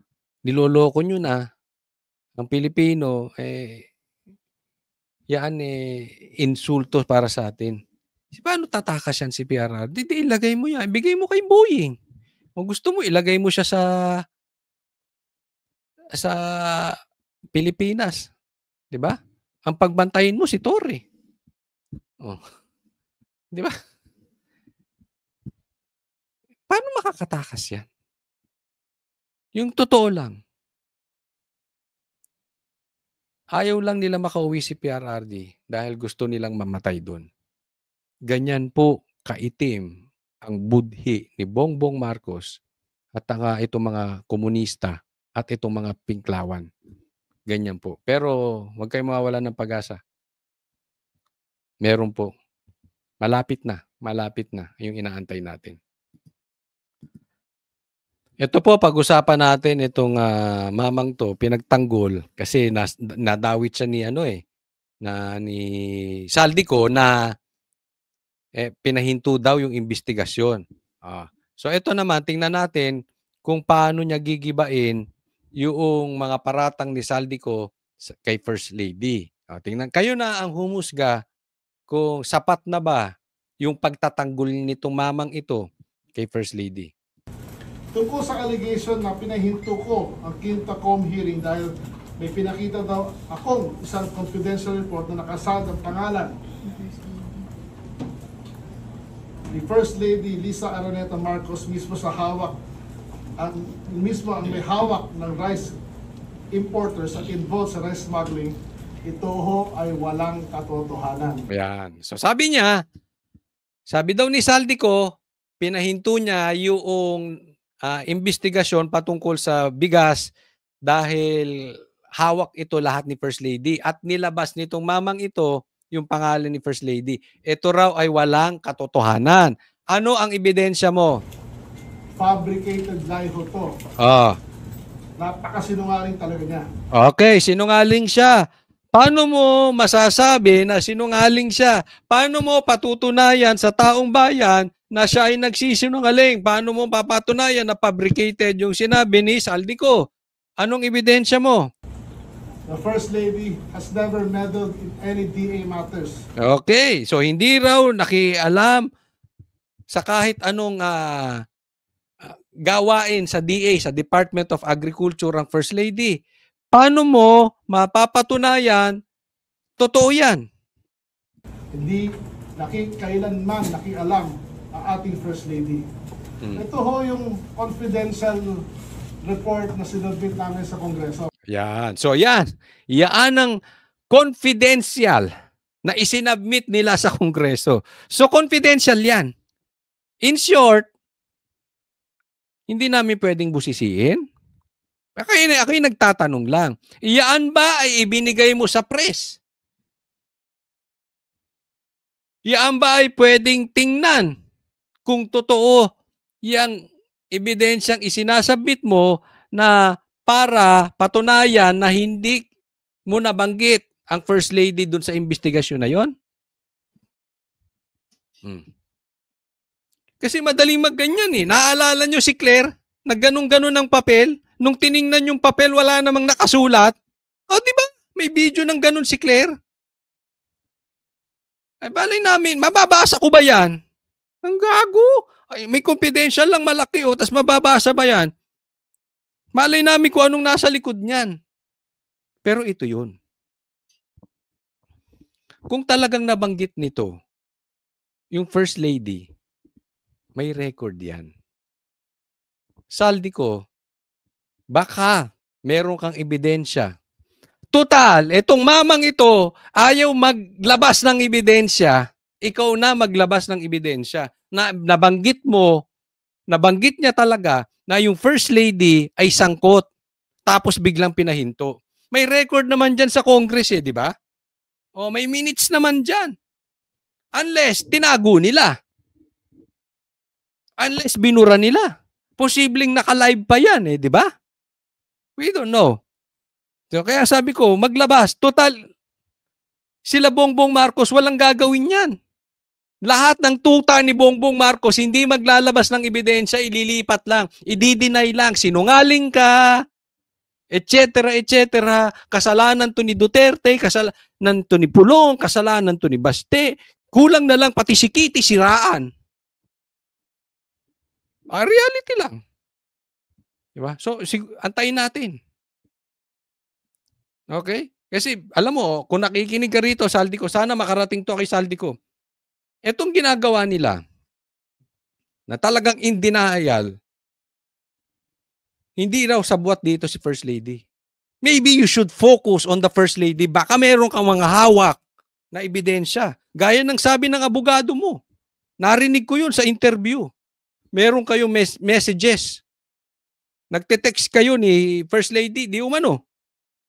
niloloko nyo na ang Pilipino, yan insulto para sa atin. Paano tatakas yan si PRRD? Di ilagay mo yan. Ibigay mo kay Boeing. Kung gusto mo, ilagay mo siya sa Pilipinas. Di ba? Ang pagbantayin mo si Torre. Oh. Di ba? Paano makakatakas yan? Yung totoo lang. Ayaw lang nila makauwi si PRRD dahil gusto nilang mamatay doon. Ganyan po kaitim ang budhi ni Bongbong Marcos at itong mga komunista at itong mga pinklawan. Ganyan po. Pero huwag kayong mawawalan ng pag-asa. Meron po. Malapit na yung inaantay natin. Ito po, pag-usapan natin itong mamang to, pinagtanggol kasi nadawit siya ni Saldico na pinahinto daw yung investigasyon. So ito naman, tingnan natin kung paano niya gigibain yung mga paratang ni Saldico kay First Lady. O, tingnan, kayo na ang humusga kung sapat na ba yung pagtatanggol nitong mamang ito kay First Lady. Tungkol sa allegation na pinahinto ko ang Quinta.com hearing dahil may pinakita daw akong isang confidential report na nakasad ang pangalan ni First Lady Lisa Araneta Marcos mismo sa hawak, ang may hawak ng rice importers at involved sa rice smuggling, ito ho ay walang katotohanan. Ayan. So sabi daw ni Saldico, pinahinto niya yung investigasyon patungkol sa bigas dahil hawak ito lahat ni First Lady at nilabas nitong mamang ito yung pangalan ni First Lady. Ito raw ay walang katotohanan. Ano ang ebidensya mo? Fabricated lie ho to. Napakasinungaling talaga niya. Okay, sinungaling siya. Paano mo masasabi na sinungaling siya? Paano mo patutunayan sa taong bayan na siya ay nagsisinungaling? Paano mo papatunayan na fabricated yung sinabi ni Saldico? Anong ebidensya mo? The First Lady has never meddled in any DA matters. Okay, so hindi raw nakialam sa kahit anong gawain sa DA, sa Department of Agriculture ang First Lady. Paano mo mapapatunayan totoo yan? Hindi kailanman nakialam ang ating First Lady. Ito ho yung confidential report na sinubmit namin sa Kongreso. Yan. So yan. Yan ang confidential na isinabmit nila sa Kongreso. So confidential yan. In short, hindi namin pwedeng busisiin. Ako yung nagtatanong lang. Iyaan ba ay ibinigay mo sa press? Iyaan ba ay pwedeng tingnan kung totoo yung ebidensyang isinasabit mo na para patunayan na hindi mo nabanggit ang First Lady dun sa investigasyon na yon? Kasi madaling magganyan eh. Naaalala nyo si Claire? Nagganong-ganon ng papel? Nung tiningnan yung papel, wala namang nakasulat. O, di ba? May video ng ganon si Claire. Ay, balay namin, mababasa ko ba yan? Ang gago. Ay, may confidential lang malaki o, tas mababasa ba yan? Malay namin kung anong nasa likod niyan. Pero ito yun. Kung talagang nabanggit nito, yung First Lady, may record yan. Saldico, baka meron kang ebidensya. Total, etong mamang ito, ayaw maglabas ng ebidensya, ikaw na maglabas ng ebidensya. Nabanggit niya talaga na yung First Lady ay sangkot, tapos biglang pinahinto. May record naman dyan sa Congress di ba? O may minutes naman dyan. Unless tinago nila. Unless binura nila. Posibleng naka-live pa yan di ba? We don't know. So, kaya sabi ko, maglabas. Total, sila Bongbong Marcos, walang gagawin yan. Lahat ng tuta ni Bongbong Marcos, hindi maglalabas ng ebidensya, ililipat lang, i-deny lang, sinungaling ka, etc., etc. Kasalanan to ni Duterte, kasalanan to ni Pulong, kasalanan to ni Baste, kulang na lang pati si Kitty siraan. Reality lang. Diba? So, antayin natin. Okay? Kasi, alam mo, kung nakikinig ka rito, Saldico, sana makarating to kay Saldico. Etong ginagawa nila, na talagang in denial, hindi raw sabuat dito si First Lady. Maybe you should focus on the First Lady. Baka meron kang mga hawak na ebidensya. Gaya ng sabi ng abogado mo. Narinig ko yun sa interview. Meron kayong messages. Nagte-text kayo ni First Lady, di umano.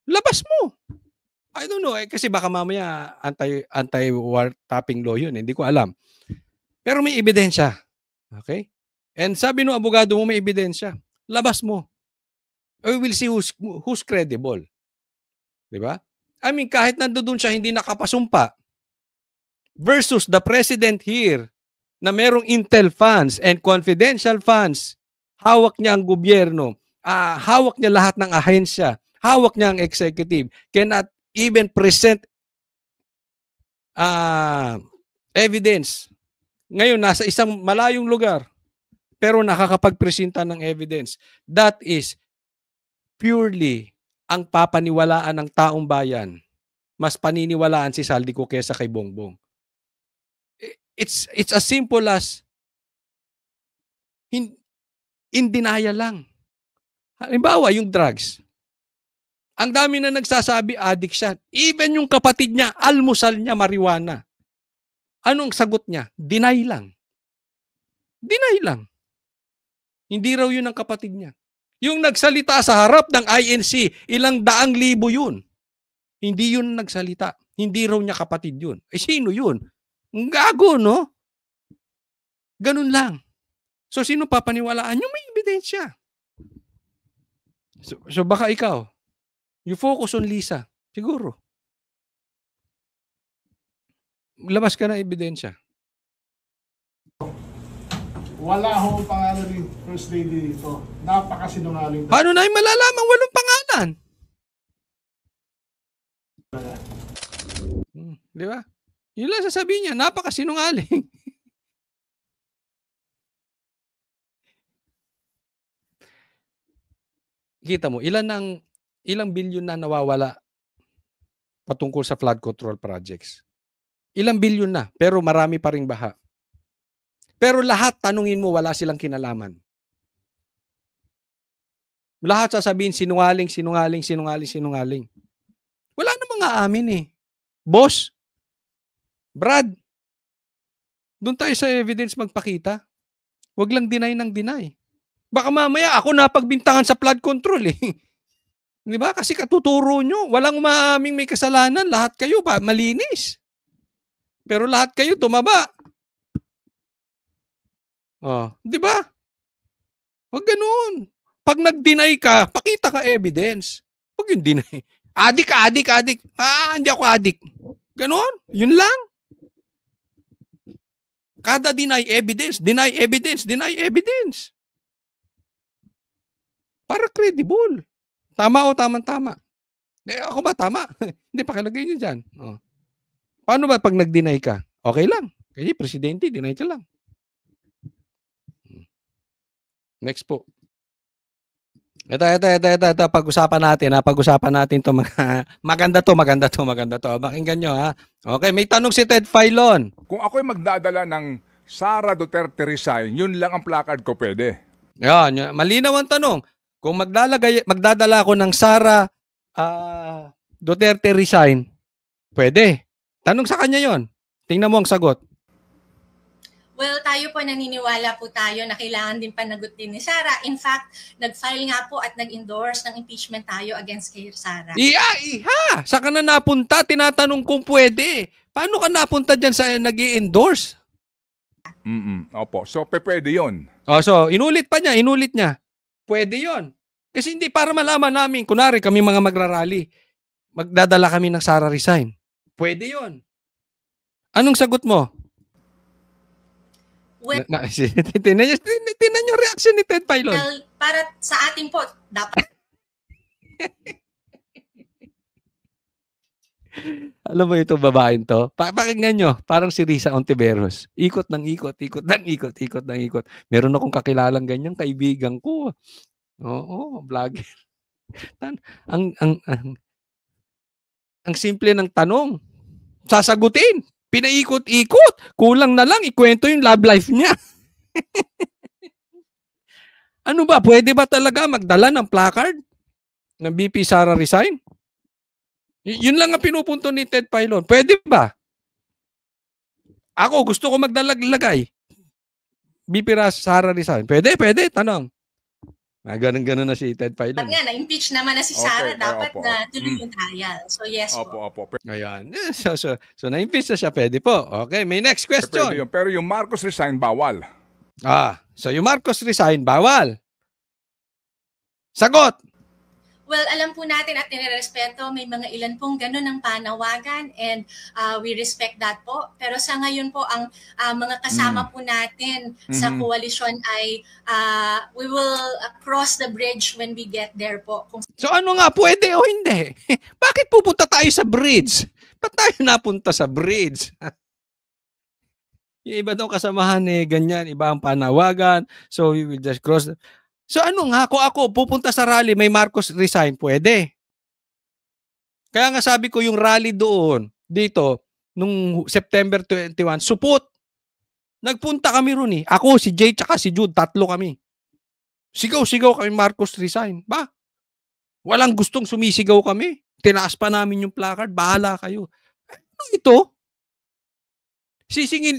Labas mo. I don't know. Kasi baka mamaya anti-war-tapping law yun. Hindi ko alam. Pero may ebidensya. Okay? And sabi ng abogado mo may ebidensya. Labas mo. We will see who's credible. Diba? I mean, kahit nandoon siya hindi nakapasumpa versus the president here na merong intel funds and confidential funds hawak niya ang gobyerno, hawak niya lahat ng ahensya, hawak niya ang executive, cannot even present evidence. Ngayon, nasa isang malayong lugar, pero nakakapagpresenta ng evidence. That is purely ang papaniwalaan ng taong bayan. Mas paniniwalaan si Saldico kesa kay Bongbong. It's as simple as in denial lang. Halimbawa, yung drugs. Ang dami na nagsasabi addict siya. Even yung kapatid niya, almusal niya marijuana. Anong sagot niya? Deny lang. Deny lang. Hindi raw yun ang kapatid niya. Yung nagsalita sa harap ng INC, ilang daang libo yun. Hindi yun nagsalita. Hindi raw niya kapatid yun. Sino yun? Ang gago, no? Ganun lang. So, sino papaniwalaan? Yung may ebidensya. So baka ikaw, you focus on Lisa. Siguro. Labas ka na ebidensya. Wala ho pangalan ni First Lady dito. Napakasinungaling. Paano na yung malalaman walang pangalan? Di ba? Yun lang sasabihin niya, napakasinungaling. Kita mo, ilang bilyon na nawawala patungkol sa flood control projects. Ilang bilyon na, pero marami pa ring baha. Pero lahat, tanungin mo, wala silang kinalaman. Lahat sasabihin, sinungaling, sinungaling, sinungaling, sinungaling. Wala namang aamin eh. Boss, Brad, doon tayo sa evidence magpakita. Huwag lang deny ng deny. Baka mamaya ako napagbintangan sa flood control eh. Di ba? Kasi katuturo nyo. Walang umaaming may kasalanan. Lahat kayo ba? Malinis. Pero lahat kayo tumaba. Oh, di ba? Huwag ganoon. Pag nag-deny ka, pakita ka evidence. Huwag yung deny. Adik. Hindi ako adik. Ganon. Yun lang. Kada deny evidence, deny evidence, deny evidence. Para credible. Tama o tama-tama. Ako ba tama? Hindi, pakilagay niyo dyan. Oh. Paano ba pag nag-deny ka? Okay lang. Kasi presidente, deny ka lang. Next po. Ito. Pag-usapan natin. Pag-usapan natin ito. Maganda to. Pakinggan nyo, ha? Okay, may tanong si Ted Filon. Kung ako'y magdadala ng Sara Duterte resign, yun lang ang placard ko pwede. Yan, malinaw ang tanong. Kung magdadala ako ng Sara Duterte resign, pwede. Tanong sa kanya yon. Tingnan mo ang sagot. Well, tayo po naniniwala po tayo na kailangan din panagutin ni Sara. In fact, nag-file nga po at nag-endorse ng impeachment tayo against kay Sara. Iha! Saan ka na napunta? Tinatanong kung pwede. Paano ka napunta dyan sa nag-i-endorse? Opo. So, pwede yun. So, inulit niya. Pwede yon. Kasi hindi para malaman namin, kunwari kami mga magrarally, magdadala kami ng Sara resign. Pwede yon. Anong sagot mo? Well, tinan yung reaction ni Ted Filon. Well, para sa atin po, dapat. Alam mo ito, babaeng to? Pakinggan nyo, parang si Risa Ontiveros. Ikot. Meron akong kakilalang ganyan, kaibigan ko. Oo, vlogger. Ang simple ng tanong. Sasagutin. Pinaikot-ikot. Kulang na lang, ikwento yung love life niya. Ano ba? Pwede ba talaga magdala ng placard ng VP Sara resign? Yun lang ang pinupunto ni Ted Filon. Pwede ba? Ako, gusto ko magdalagay. VP Sara resign. Pwede. Tanong. Ganun na si Ted Filon. At nga, na-impeach naman na si Sara, dapat na tuloy yung trial. So yes po. Ayan. So na-impeach na siya, pwede po. Okay, may next question. Pwede yun. Pero yung Marcos resign, bawal. So yung Marcos resign, bawal. Sagot! Well, alam po natin at nirerespeto, may mga ilan pong ganun ang panawagan and we respect that po. Pero sa ngayon po, ang mga kasama po natin sa koalisyon ay we will cross the bridge when we get there po. So ano nga, pwede o hindi? Bakit pupunta tayo sa bridge? Ba't tayo napunta sa bridge? Yung iba daw kasamahan ganyan, iba ang panawagan. So we will just cross. So ano nga, kung ako pupunta sa rally, may Marcos resign, pwede. Kaya nga sabi ko yung rally doon, dito, nung September 21, supot. Nagpunta kami ron eh. Ako, si Jay, tsaka si Jude, 3 kami. Sigaw-sigaw kami, Marcos resign. Ba? Walang gustong sumisigaw kami. Tinaas pa namin yung placard, bahala kayo. Ano ito?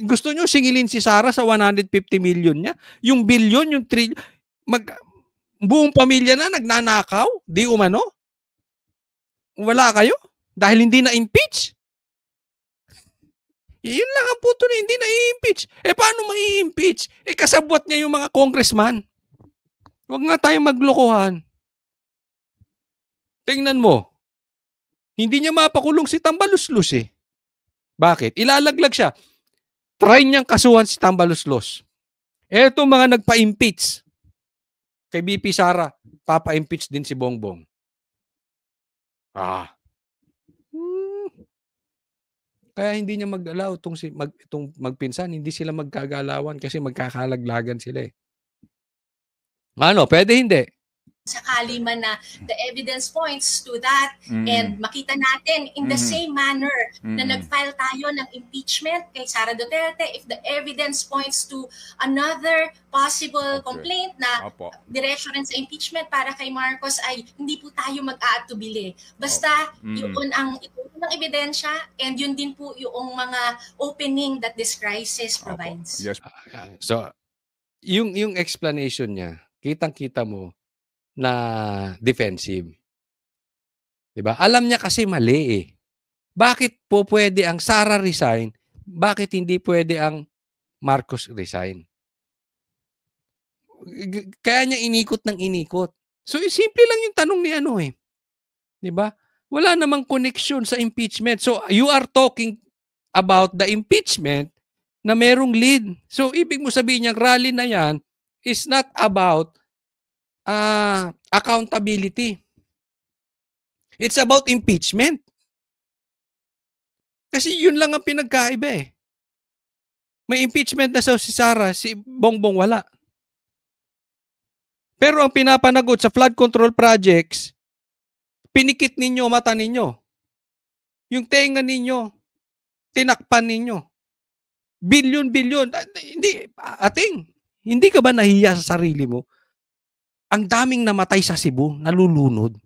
Gusto nyo singilin si Sara sa 150 million niya? Yung billion, yung trillion, buong pamilya na nagnanakaw? Di umano? Wala kayo? Dahil hindi na-impeach? Yun lang ang puto na hindi na-impeach. Paano ma-impeach? Kasabwat niya yung mga congressman. Huwag nga tayong maglokohan. Tingnan mo. Hindi niya mapakulong si Tambaluslos eh. Bakit? Ilalaglag siya. Try niyang kasuhan si Tambaluslos. Eto mga nagpa-impeach. Kay BP Sara, papa-impeach din si Bongbong. Kaya hindi niya mag-allow itong magpinsan, hindi sila magkagalawan kasi magkakalaglagan sila eh. Ano, pwede hindi? Sakali man na the evidence points to that and makita natin in the same manner na nag-file tayo ng impeachment kay Sara Duterte, if the evidence points to another possible complaint na diretso rin sa impeachment para kay Marcos, ay hindi po tayo mag-aatubili. Basta yun ang ituro ng ebidensya and yun din po yung mga opening that this crisis provides. Yes. So, yung explanation niya, kitang-kita mo na defensive. 'Di ba? Alam niya kasi mali eh. Bakit po pwede ang Sara resign? Bakit hindi pwede ang Marcos resign? Kaya niya inikot ng inikot. So simple lang yung tanong ni ano eh. 'Di ba? Wala namang connection sa impeachment. So you are talking about the impeachment na merong lead. So ibig mo sabihin yung rally na yan is not about accountability. It's about impeachment. Kasi yun lang ang pinagkaiba eh. May impeachment na si Sara, si Bongbong wala. Pero ang pinapanagot sa flood control projects, pinikit ninyo mata ninyo. Yung tenga ninyo, tinakpan ninyo. Bilyon-bilyon. Hindi ka ba nahiya sa sarili mo? Ang daming namatay sa Cebu, nalulunod.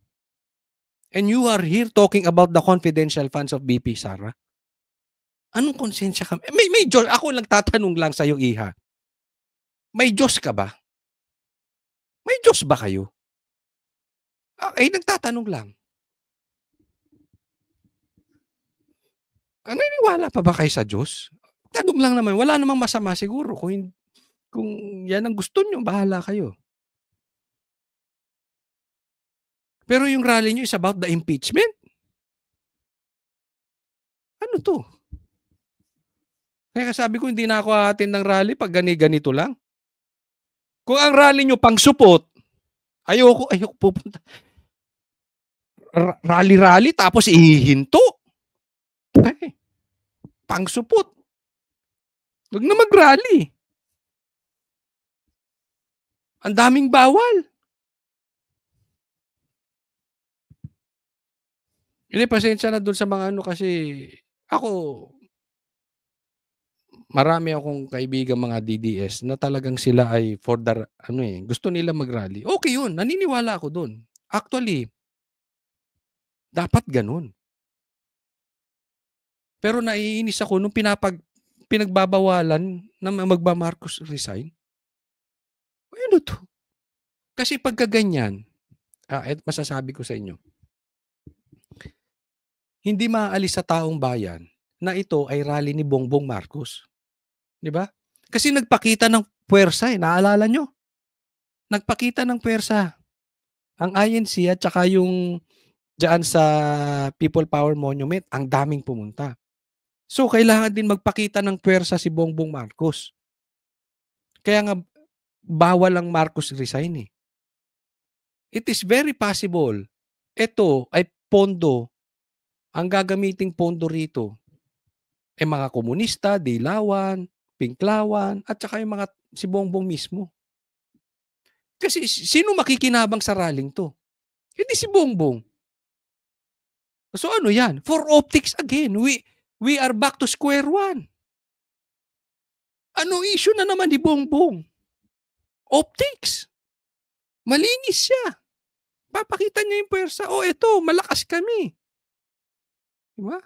And you are here talking about the confidential funds of BP Sara. Anong konsensya ka? May Diyos. Ako lang tatanong lang sa'yo, Iha. May Diyos ka ba? May Diyos ba kayo? Nagtatanong lang. Naniniwala pa ba kayo sa Diyos? Tanong lang naman. Wala namang masama siguro. Kung yan ang gusto nyo, bahala kayo. Pero yung rally nyo is about the impeachment? Ano to? Kaya sabi ko, hindi na ako atin ng rally pag ganito lang. Kung ang rally nyo pang support, ayoko pupunta. Rally tapos ihihinto. Pang support. Huwag na mag-rally. Ang daming bawal. Hindi, pasensya na dun sa mga ano kasi ako, marami akong kaibigan mga DDS na talagang sila ay for the, gusto nila mag-rally. Okay yun, naniniwala ako dun. Actually, dapat ganun. Pero naiinis ako nung pinagbabawalan na magba-Marcos resign. Ano to? Kasi pagkaganyan, masasabi ko sa inyo, hindi maaalis sa taong bayan na ito ay rally ni Bongbong Marcos. Di ba? Kasi nagpakita ng puwersa eh. Naalala nyo? Nagpakita ng puwersa. Ang INC at saka yung dyan sa People Power Monument, ang daming pumunta. So, kailangan din magpakita ng puwersa si Bongbong Marcos. Kaya nga, bawal ang Marcos resign eh. it is very possible. Ito ay pondo. Ang gagamiting pondo rito ay mga komunista, Dilawan, Pinklawan, at saka yung mga si Bongbong mismo. Kasi sino makikinabang sa rallying to? Hindi si Bongbong. So ano yan? For optics again. We are back to square one. Ano issue na naman ni Bongbong? Optics. Malinis siya. Papakita niya yung pwersa. Oh, eto, malakas kami. Diba?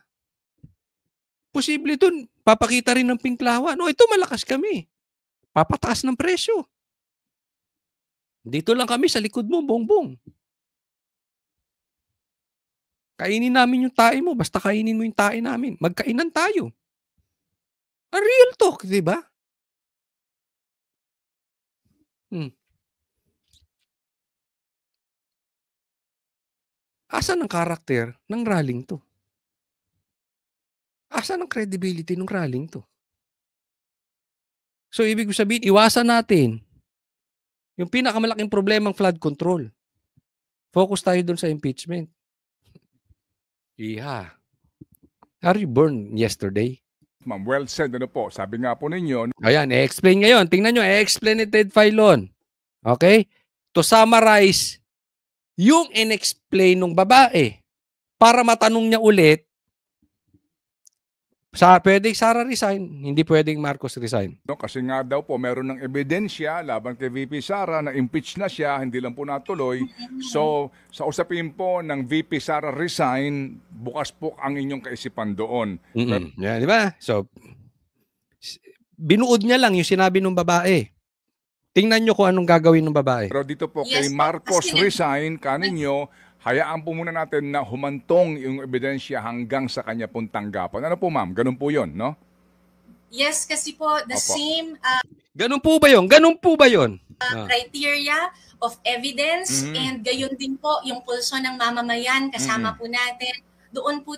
Posible dun, papakita rin ng Pinklawan. Oh, ito, malakas kami. Papataas ng presyo. Dito lang kami sa likod mo, Bongbong. Kainin namin yung tae mo, basta kainin mo yung tae namin. Magkainan tayo. A real talk, di ba? Asan ang karakter ng rallying to? Asan ang credibility ng rallying to? So, ibig sabihin, iwasan natin yung pinakamalaking problemang flood control. Focus tayo dun sa impeachment. Iha. Are you born yesterday? Ma'am, well said. Ano po? Sabi nga po ninyo. Ayan, i-explain ngayon. Tingnan nyo, i-explain ni Ted Filon. Okay? To summarize, yung in-explain ng babae para matanong niya ulit, pwedeng Sara resign, hindi pwedeng Marcos resign. No, kasi nga daw po, meron ng ebidensya laban kay VP Sara na impeach na siya, hindi lang po natuloy. So, sa usapin po ng VP Sara resign, bukas po ang inyong kaisipan doon. Yan, di ba? So, binuod niya lang yung sinabi ng babae. Tingnan nyo kung anong gagawin ng babae. Pero dito po kay Marcos resign, kaninyo, hayaan po muna natin na humantong yung ebidensya hanggang sa kanya pong tanggapan. Ano po ma'am? Ganun po yun, no? Yes, kasi po the same Ganun po ba yun? Ganun po ba yun? criteria of evidence and gayon din po yung pulso ng mamamayan kasama po natin. Doon po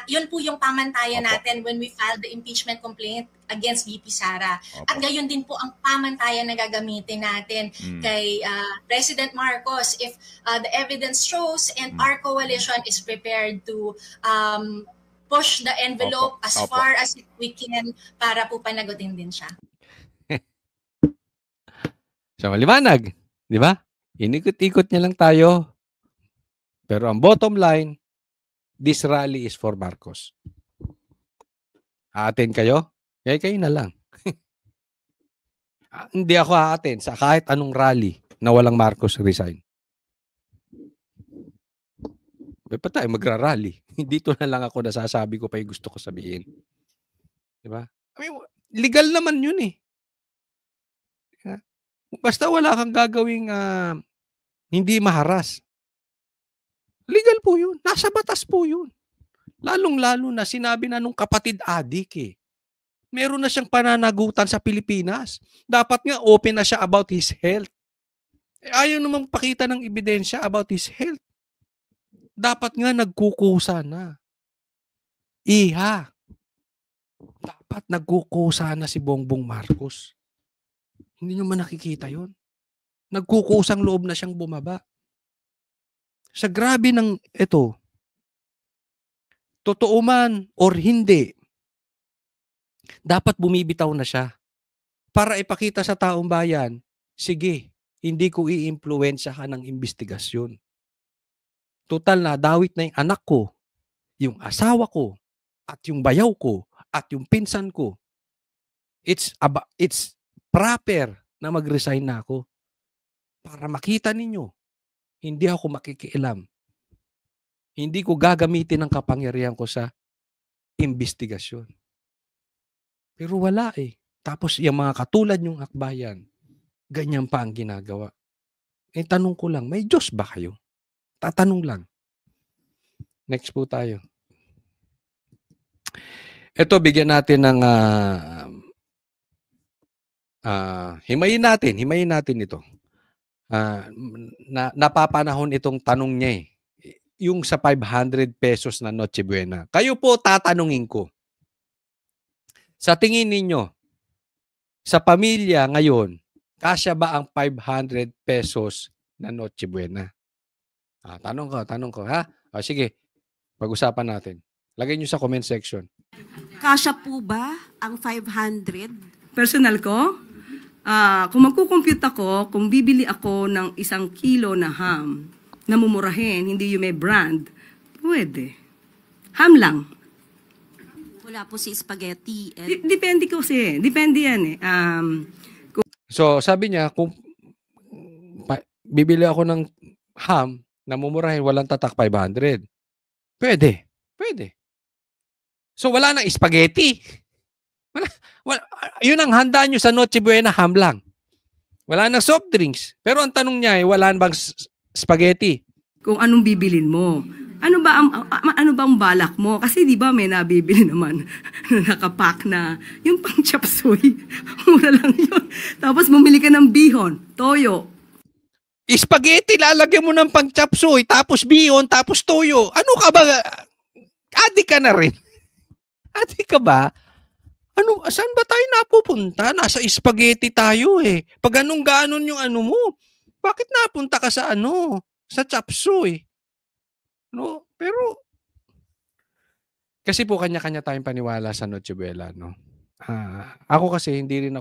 yun po yung pamantayan natin when we filed the impeachment complaint against VP Sara. At gayon din po ang pamantayan na gagamitin natin kay President Marcos if the evidence shows and our coalition is prepared to push the envelope as far as we can para po panagutin din siya. So, maliwanag. Di ba? Inikot-ikot niya lang tayo. Pero ang bottom line, this rally is for Marcos. Aaten kayo? Kaya kayo na lang. Hindi ako aaten sa kahit anong rally na walang Marcos resign. May pa tayo magra-rally. Dito na lang ako nasasabi ko pa yung gusto ko sabihin. Diba? I mean, legal naman yun eh. Basta wala kang gagawing hindi maharas. Legal po yun. Nasa batas po yun. Lalong-lalo na sinabi na nung kapatid adik eh. Meron na siyang pananagutan sa Pilipinas. Dapat nga open na siya about his health. Ayaw namang pakita ng ebidensya about his health. Dapat nga nagkukusa na. Iha. Dapat nagkukusa na si Bongbong Marcos. Hindi nyo man nakikita yun. Nagkukusang loob na siyang bumaba. Sa grabe ng ito, totoo man or hindi, dapat bumibitaw na siya para ipakita sa taong bayan, sige, hindi ko i-impluwensya ka ng investigasyon. Total na, dawit na yung anak ko, yung asawa ko, at yung bayaw ko, at yung pinsan ko. It's proper na mag-resign na ako para makita ninyo, hindi ako makikialam. Hindi ko gagamitin ang kapangyarihan ko sa investigasyon. Pero wala eh. Tapos yung mga katulad nyong akbayan, ganyan pa ang ginagawa. Eh tanong ko lang, may Diyos ba kayo? Tatanong lang. Next po tayo. Ito, bigyan natin ng himayin natin ito. Napapanahon itong tanong niya eh. Yung sa 500 pesos na Noche Buena. Kayo po tatanungin ko. Sa tingin ninyo, sa pamilya ngayon, kasya ba ang 500 pesos na Noche Buena? Tanong ko, ha? Sige, pag-usapan natin. Lagay nyo sa comment section. Kasya po ba ang 500? Personal ko, kung magkukompute ako, kung bibili ako ng 1 kilo na ham na mumurahin, hindi yung may brand, pwede. Ham lang. Wala po si spaghetti. Depende kasi. Depende yan eh. So, sabi niya, kung bibili ako ng ham na mumurahin, walang tatak 500. Pwede. So, wala nang spaghetti. Wala, yun ang handa nyo sa Noche Buena, ham lang. Wala nang soft drinks. Pero ang tanong niya, wala bang spaghetti? Kung anong bibilin mo. Ano ba ang balak mo? Kasi di ba may nabibili naman na nakapack na yung pang chop suey. Mura lang yun. Tapos bumili ka ng bihon, toyo. Spaghetti, lalagyan mo ng pang chop suey, tapos bihon, tapos toyo. Ano ka ba? Adik ka na rin. Adik ka ba? Saan ba tayo napupunta? Nasa spaghetti tayo eh. Pag ganon yung mo, bakit napunta ka sa sa chop suey? No, pero kasi po kanya-kanya tayong paniwala sa Noche Buena, no. Ako kasi hindi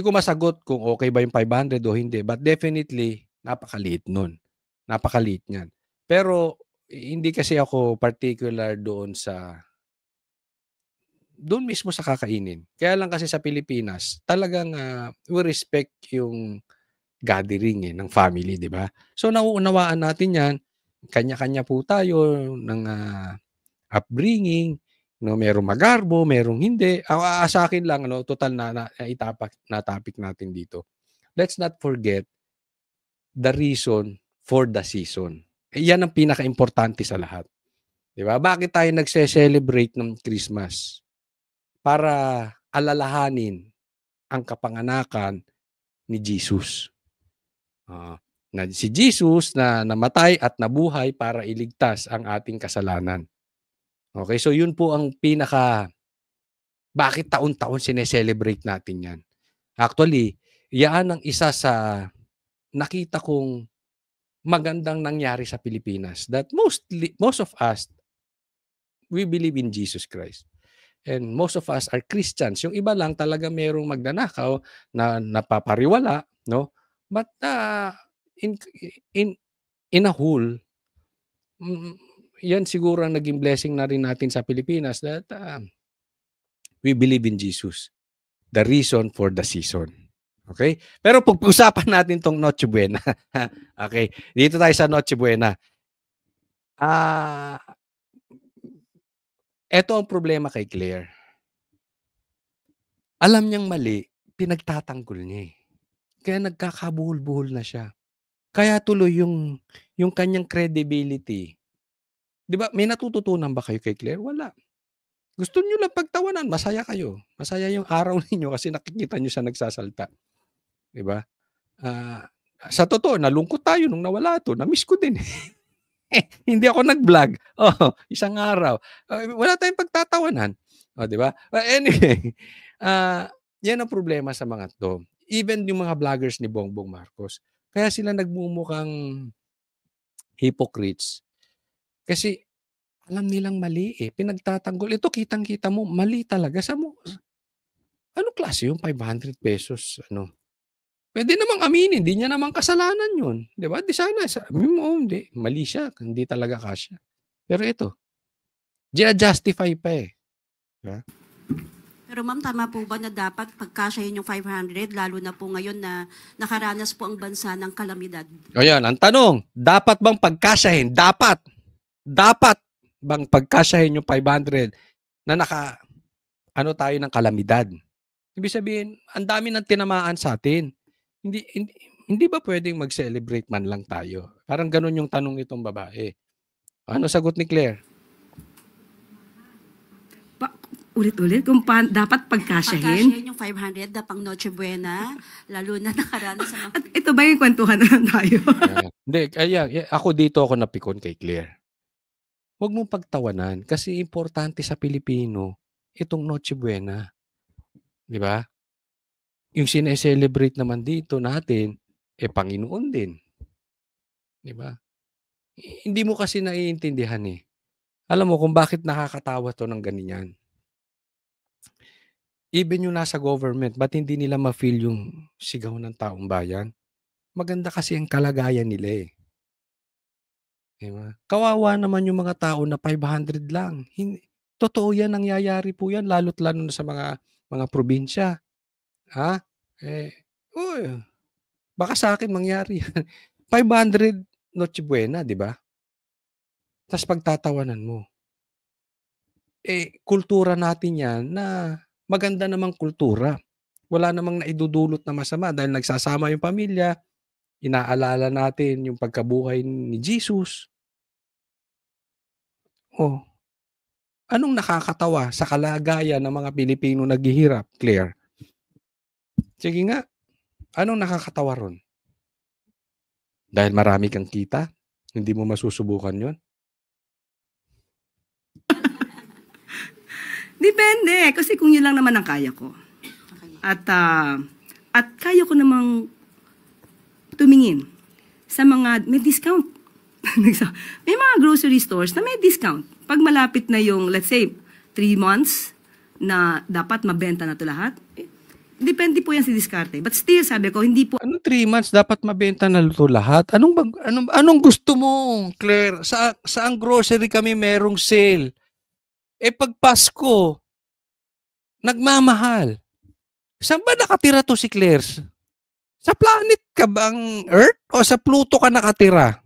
ko masagot kung okay ba yung 500 o hindi, but definitely napakaliit nun. Napakaliit niyan. Pero hindi kasi ako particular doon mismo sa kakainin. Kaya lang kasi sa Pilipinas, talagang we respect yung gathering ng family, di ba? So nauunawaan natin yan. Kanya-kanya po tayo ng upbringing, no, merong magarbo, merong hindi. Sa akin lang, total na topic natin dito. Let's not forget the reason for the season. Yan ang pinaka-importante sa lahat. Di ba? Bakit tayo nagse-celebrate ng Christmas? Para alalahanin ang kapanganakan ni Jesus. Si Jesus na namatay at nabuhay para iligtas ang ating kasalanan. Okay, so yun po ang bakit taon-taon sineselebrate natin yan. Actually, yan ang isa sa nakita kong magandang nangyari sa Pilipinas, that most of us, we believe in Jesus Christ. And most of us are Christians. Yung iba lang talaga merong magnanakaw na napapariwala, no? But in a whole, yan siguro ang naging blessing na rin natin sa Pilipinas that we believe in Jesus. The reason for the season. Okay? Pero pag-usapan natin tong Noche Buena. Okay? Dito tayo sa Noche Buena. Ito ang problema kay Claire. Alam niyang mali, pinagtatanggol niya eh. Kaya nagkakabuhol-buhol na siya. Kaya tuloy yung kanyang credibility. Di ba? May natututunan ba kayo kay Claire? Wala. Gusto niyo lang pagtawanan, masaya kayo. Masaya yung araw ninyo kasi nakikita niyo siya nagsasalta. Di ba? Sa totoo, nalungkot tayo nung nawala ito. Na-miss ko din. Hindi ako nag-vlog. Isang araw. Wala tayong pagtatawanan. Di ba? Anyway, yan ang problema sa mga to. Even yung mga vloggers ni Bongbong Marcos. Kaya sila nagmumukhang hypocrites. Kasi alam nilang mali eh. Pinagtatanggol. Ito kitang-kita mo, mali talaga. Ano klase yung 500 pesos? Pwede namang aminin. Hindi niya namang kasalanan yun. Di ba? Di sana. Hindi. Mali siya. Hindi talaga kasya. Pero ito, justify pa eh. Diba? Pero ma'am, tama po ba na dapat pagkasyahin yung 500, lalo na po ngayon na nakaranas po ang bansa ng kalamidad? Ayan, ang tanong, dapat bang pagkasyahin? Dapat. Dapat bang pagkasyahin yung 500 na tayo ng kalamidad? Ibig sabihin, ang dami ng tinamaan sa atin. Hindi ba pwedeng mag-celebrate man lang tayo? Parang ganun yung tanong nitong babae. Ano sagot ni Claire? Ulit-ulit, kung dapat pagkasyahin. Pagkasyahin yung 500 na pang Noche Buena, lalo na nakaranas sa mga... At ito ba yung kwentuhan na lang tayo? Hindi, ako dito ako napikon kay Claire. Huwag mong pagtawanan kasi importante sa Pilipino itong Noche Buena. Di ba? yung sineselebrate naman dito natin, Panginoon din. Di ba? Hindi mo kasi naiintindihan eh. Alam mo kung bakit nakakatawa to ng ganyan. Even yung nasa government, ba't hindi nila ma-feel yung sigaw ng taong bayan? Maganda kasi ang kalagayan nila eh. Diba? Kawawa naman yung mga tao na 500 lang. Totoo yan, nangyayari po yan, lalo't lalo na sa mga probinsya. Ha? Baka sa akin mangyari yan. 500 Noche Buena, di ba? Tapos pagtatawanan mo. Kultura natin yan na maganda namang kultura. Wala namang naidudulot na masama dahil nagsasama yung pamilya, inaalala natin yung pagkabuhay ni Jesus. Anong nakakatawa sa kalagayan ng mga Pilipino naghihirap, Claire? Sige nga, anong nakakatawa ron? Dahil marami kang kita? Hindi mo masusubukan yon? Depende. Kasi kung yun lang naman ang kaya ko. At kaya ko namang tumingin sa mga may discount. May mga grocery stores na may discount. Pag malapit na yung, let's say, 3 months na dapat mabenta na ito lahat, depende po yan si diskarte. But still, sabi ko, hindi po... Anong 3 months dapat mabenta na ito lahat? Anong gusto mo, Claire? Saang grocery kami merong sale? Pag Pasko, nagmamahal. Saan ba nakatira to si Claire? Sa planet ka bang Earth o sa Pluto ka nakatira?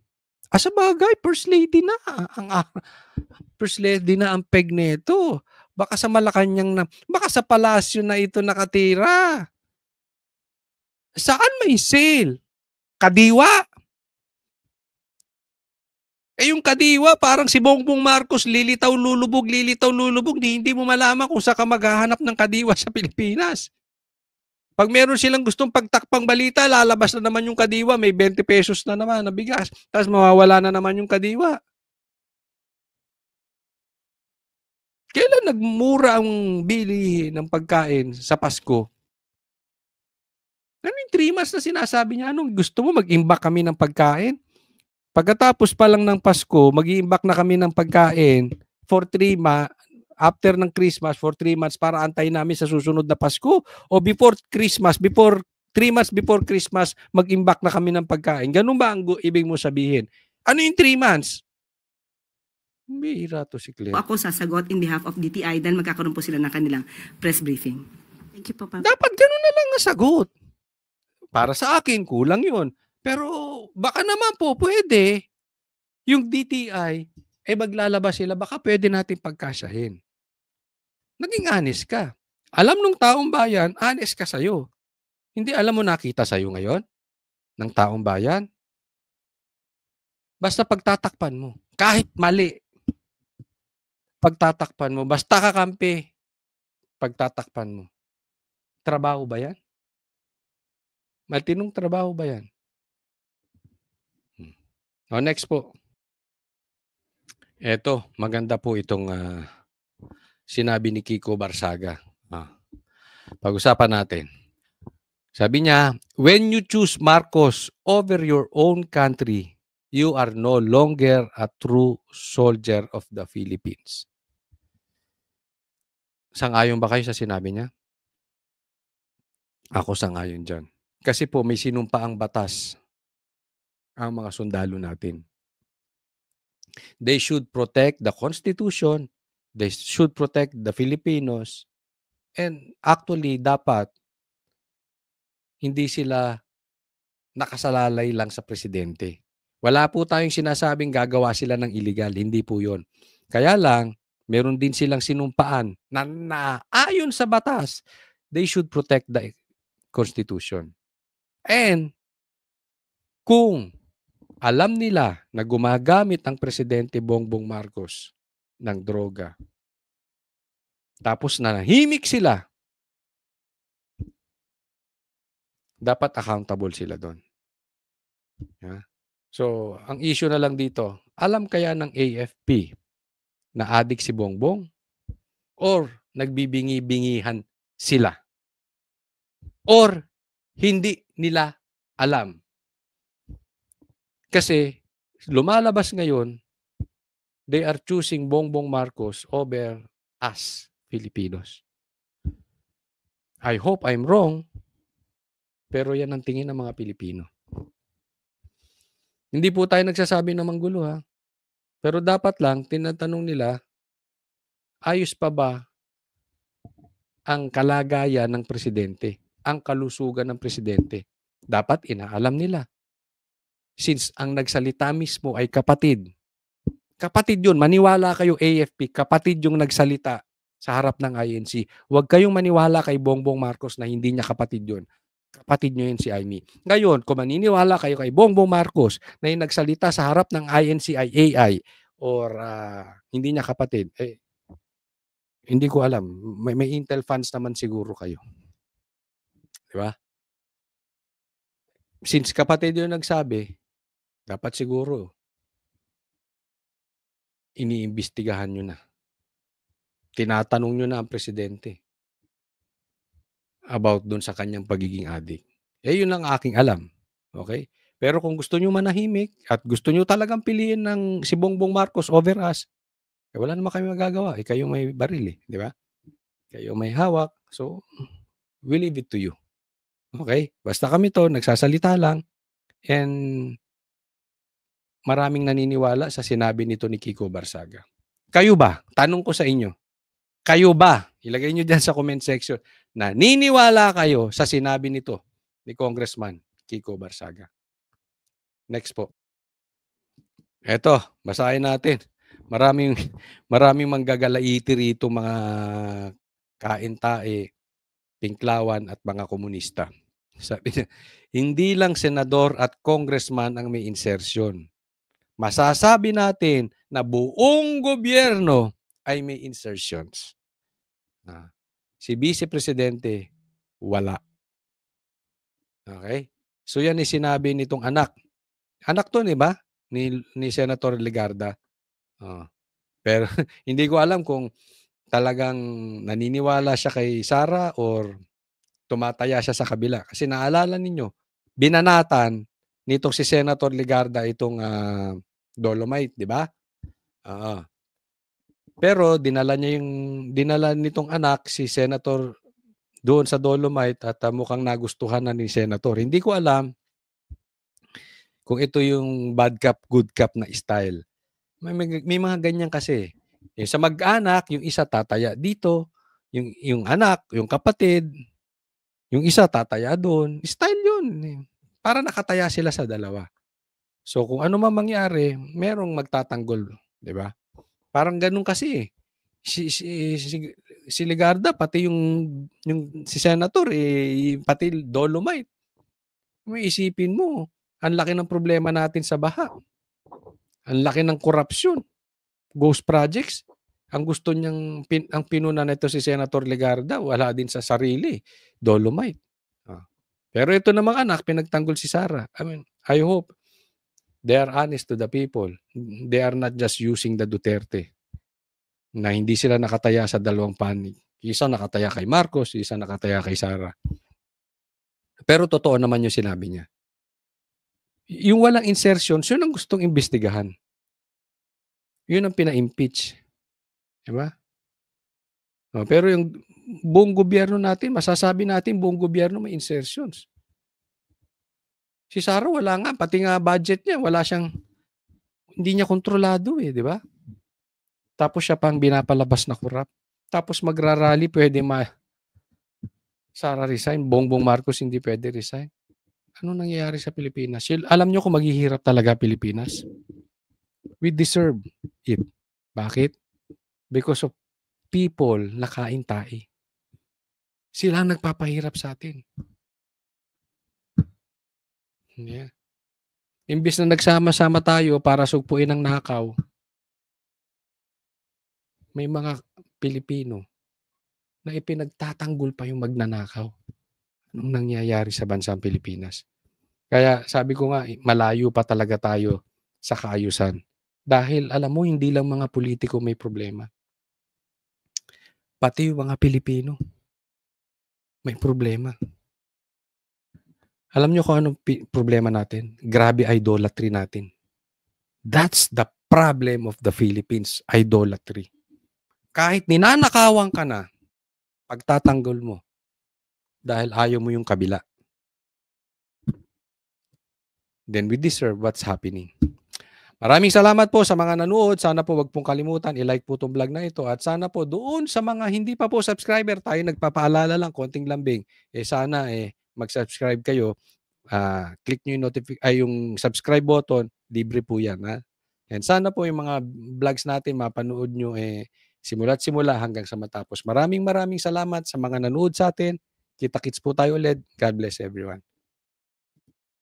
Sa bagay, First Lady na. First Lady na ang peg nito. Baka sa Malacanang na, baka sa palasyo na ito nakatira. Saan may sale? Kadiwa. Yung Kadiwa, parang si Bongbong Marcos, lilitaw lulubog, hindi mo malaman kung saan ka maghahanap ng Kadiwa sa Pilipinas. Pag meron silang gustong pagtakpang balita, lalabas na naman yung Kadiwa, may 20 pesos na naman na bigas, tapos mawawala na naman yung Kadiwa. Kailan nagmura ang bili ng pagkain sa Pasko? Ano yung 3 months na sinasabi niya? Anong gusto mo? Mag-imbak kami ng pagkain? Pagkatapos pa lang ng Pasko, mag-iimbak na kami ng pagkain for 3 months, after ng Christmas, for 3 months para antayin namin sa susunod na Pasko? O before Christmas, 3 months before Christmas, mag-imbak na kami ng pagkain? Ganun ba ang ibig mo sabihin? Ano yung 3 months? Bihira to si Claire. Ako sasagot in behalf of DTI dahil magkakaroon po sila ng kanilang press briefing. Thank you po, Pam. Dapat ganun na lang ang sagot. Para sa akin, kulang yun. Pero baka naman po pwede. Yung DTI, maglalabas sila, baka pwede natin pagkasyahin. Naging honest ka. Alam nung taong bayan, honest ka sa'yo. Hindi alam mo nakita sa'yo ngayon? Ng taong bayan? Basta pagtatakpan mo. Kahit mali. Pagtatakpan mo. Basta kakampi. Pagtatakpan mo. Trabaho ba yan? Matinong trabaho ba yan? Next po. Eto, maganda po itong sinabi ni Kiko Barsaga. Pag-usapan natin. Sabi niya, when you choose Marcos over your own country, you are no longer a true soldier of the Philippines. Sang-ayon ba kayo sa sinabi niya? Ako sang-ayon dyan. Kasi po may sinumpaang batas ang mga sundalo natin. They should protect the Constitution. They should protect the Filipinos. And actually, dapat hindi sila nakasalalay lang sa presidente. Wala po tayong sinasabing gagawa sila ng illegal. Hindi po yun. Kaya lang, meron din silang sinumpaan na ayon sa batas, they should protect the Constitution. And kung alam nila na gumagamit ang Presidente Bongbong Marcos ng droga, tapos nanahimik sila, dapat accountable sila doon. Yeah. So, ang issue na lang dito, alam kaya ng AFP na adik si Bongbong? Or nagbibingi-bingihan sila? or hindi nila alam. Kasi lumalabas ngayon, they are choosing Bongbong Marcos over us, Filipinos. I hope I'm wrong, pero yan ang tingin ng mga Pilipino. Hindi po tayo nagsasabi na manggulo, ha? Pero dapat lang, tinatanong nila, ayos pa ba ang kalagayan ng presidente, ang kalusugan ng presidente? Dapat inaalam nila. Since ang nagsalita mismo ay kapatid. Kapatid yun, maniwala kayo AFP, kapatid yung nagsalita sa harap ng INC. Huwag kayong maniwala kay Bongbong Marcos na hindi niya kapatid yun. Kapatid nyo yun si Amy. Ngayon, kung maniniwala kayo kay Bongbong Marcos na yung nagsalita sa harap ng INC ay AI or hindi niya kapatid, hindi ko alam. May Intel fans naman siguro kayo. Di ba? Since kapatid yung nagsabi, dapat siguro iniimbestigahan nyo na. Tinatanong nyo na ang presidente about dun sa kanyang pagiging adik. Yun lang aking alam. Okay? Pero kung gusto nyo manahimik at gusto nyo talagang piliin ng si Bongbong Marcos over us, wala naman kami magagawa. Kayo may baril, di ba? Kayo may hawak. So, we leave it to you. Okay? Basta kami to, nagsasalita lang. And maraming naniniwala sa sinabi nito ni Kiko Barsaga. Kayo ba? Tanong ko sa inyo. Kayo ba? Ilagay nyo dyan sa comment section. Naniniwala kayo sa sinabi nito ni Congressman Kiko Barsaga? Next po. Eto, basahin natin. Maraming manggagalaiti rito mga kain-tae, tinklawan at mga komunista. Sabi niya, hindi lang senador at congressman ang may insertion. Masasabi natin na buong gobyerno ay may insertions. Si Vice Presidente, wala. Okay? So yan ay sinabi nitong anak. Anak to, di ba? Ni Senator Legarda. Pero hindi ko alam kung talagang naniniwala siya kay Sara or tumataya siya sa kabila. Kasi naalala ninyo, binanatan nitong si Senator Legarda itong Dolomite, di ba? Pero dinala nitong anak si Senator doon sa Dolomite at mukhang nagustuhan na ni Senator. Hindi ko alam kung ito yung bad cop, good cop na style. May mga ganyan kasi. Sa mag-anak, yung isa tataya dito, yung anak, yung kapatid, yung isa tataya doon. Style yun. Para nakataya sila sa dalawa. So kung ano man mangyari, merong magtatanggol, di ba? Parang ganun kasi. Si Legarda, pati yung si Senator, pati Dolomite. May isipin mo, ang laki ng problema natin sa baha. Ang laki ng korupsyon. Ghost projects. Ang gusto niyang, ang pinuna nito si Senator Legarda, wala din sa sarili. Dolomite. Pero ito namang anak, pinagtanggol si Sara. I mean, I hope they are honest to the people. They are not just using the Duterte. Na hindi sila nakataya sa dalawang panig. Isa nakataya kay Marcos, isa nakataya kay Sara. Pero totoo naman yung sinabi niya. Yung walang insertions, yun ang gustong imbestigahan. Yun ang pina-impeach. Diba? Pero yung buong gobyerno natin, masasabi natin buong gobyerno may insertions. Si Sara wala nga, pati nga budget niya, wala siyang, hindi niya kontrolado di ba? Tapos siya pang binapalabas na kurap. Tapos magrarally, pwede Sara resign, Bongbong Marcos hindi pwede resign. Ano nangyayari sa Pilipinas? Alam niyo kung maghihirap talaga Pilipinas? We deserve it. Bakit? Because of people na kain-tae. Sila ang nagpapahirap sa atin. Yeah. Imbis na nagsama-sama tayo para sugpuin ang nakaw, may mga Pilipino na ipinagtatanggol pa yung magnanakaw. Anong nangyayari sa bansang Pilipinas? Kaya sabi ko nga, malayo pa talaga tayo sa kaayusan. Dahil alam mo, hindi lang mga politiko may problema. Pati yung mga Pilipino may problema. Alam nyo kung anong problema natin? Grabe idolatry natin. That's the problem of the Philippines, idolatry. Kahit ninanakawan ka na, pagtatanggol mo dahil ayaw mo yung kabila. Then we deserve what's happening. Maraming salamat po sa mga nanood. Sana po wag pong kalimutan, i-like po itong vlog na ito. At sana po doon sa mga hindi pa po subscriber, tayo nagpapaalala lang, konting lambing. Sana mag-subscribe kayo. Click nyo yung subscribe button, libre po yan. Ha? And sana po yung mga vlogs natin mapanood nyo simula't simula hanggang sa matapos. Maraming salamat sa mga nanood sa atin. Kita-kits po tayo ulit. God bless everyone.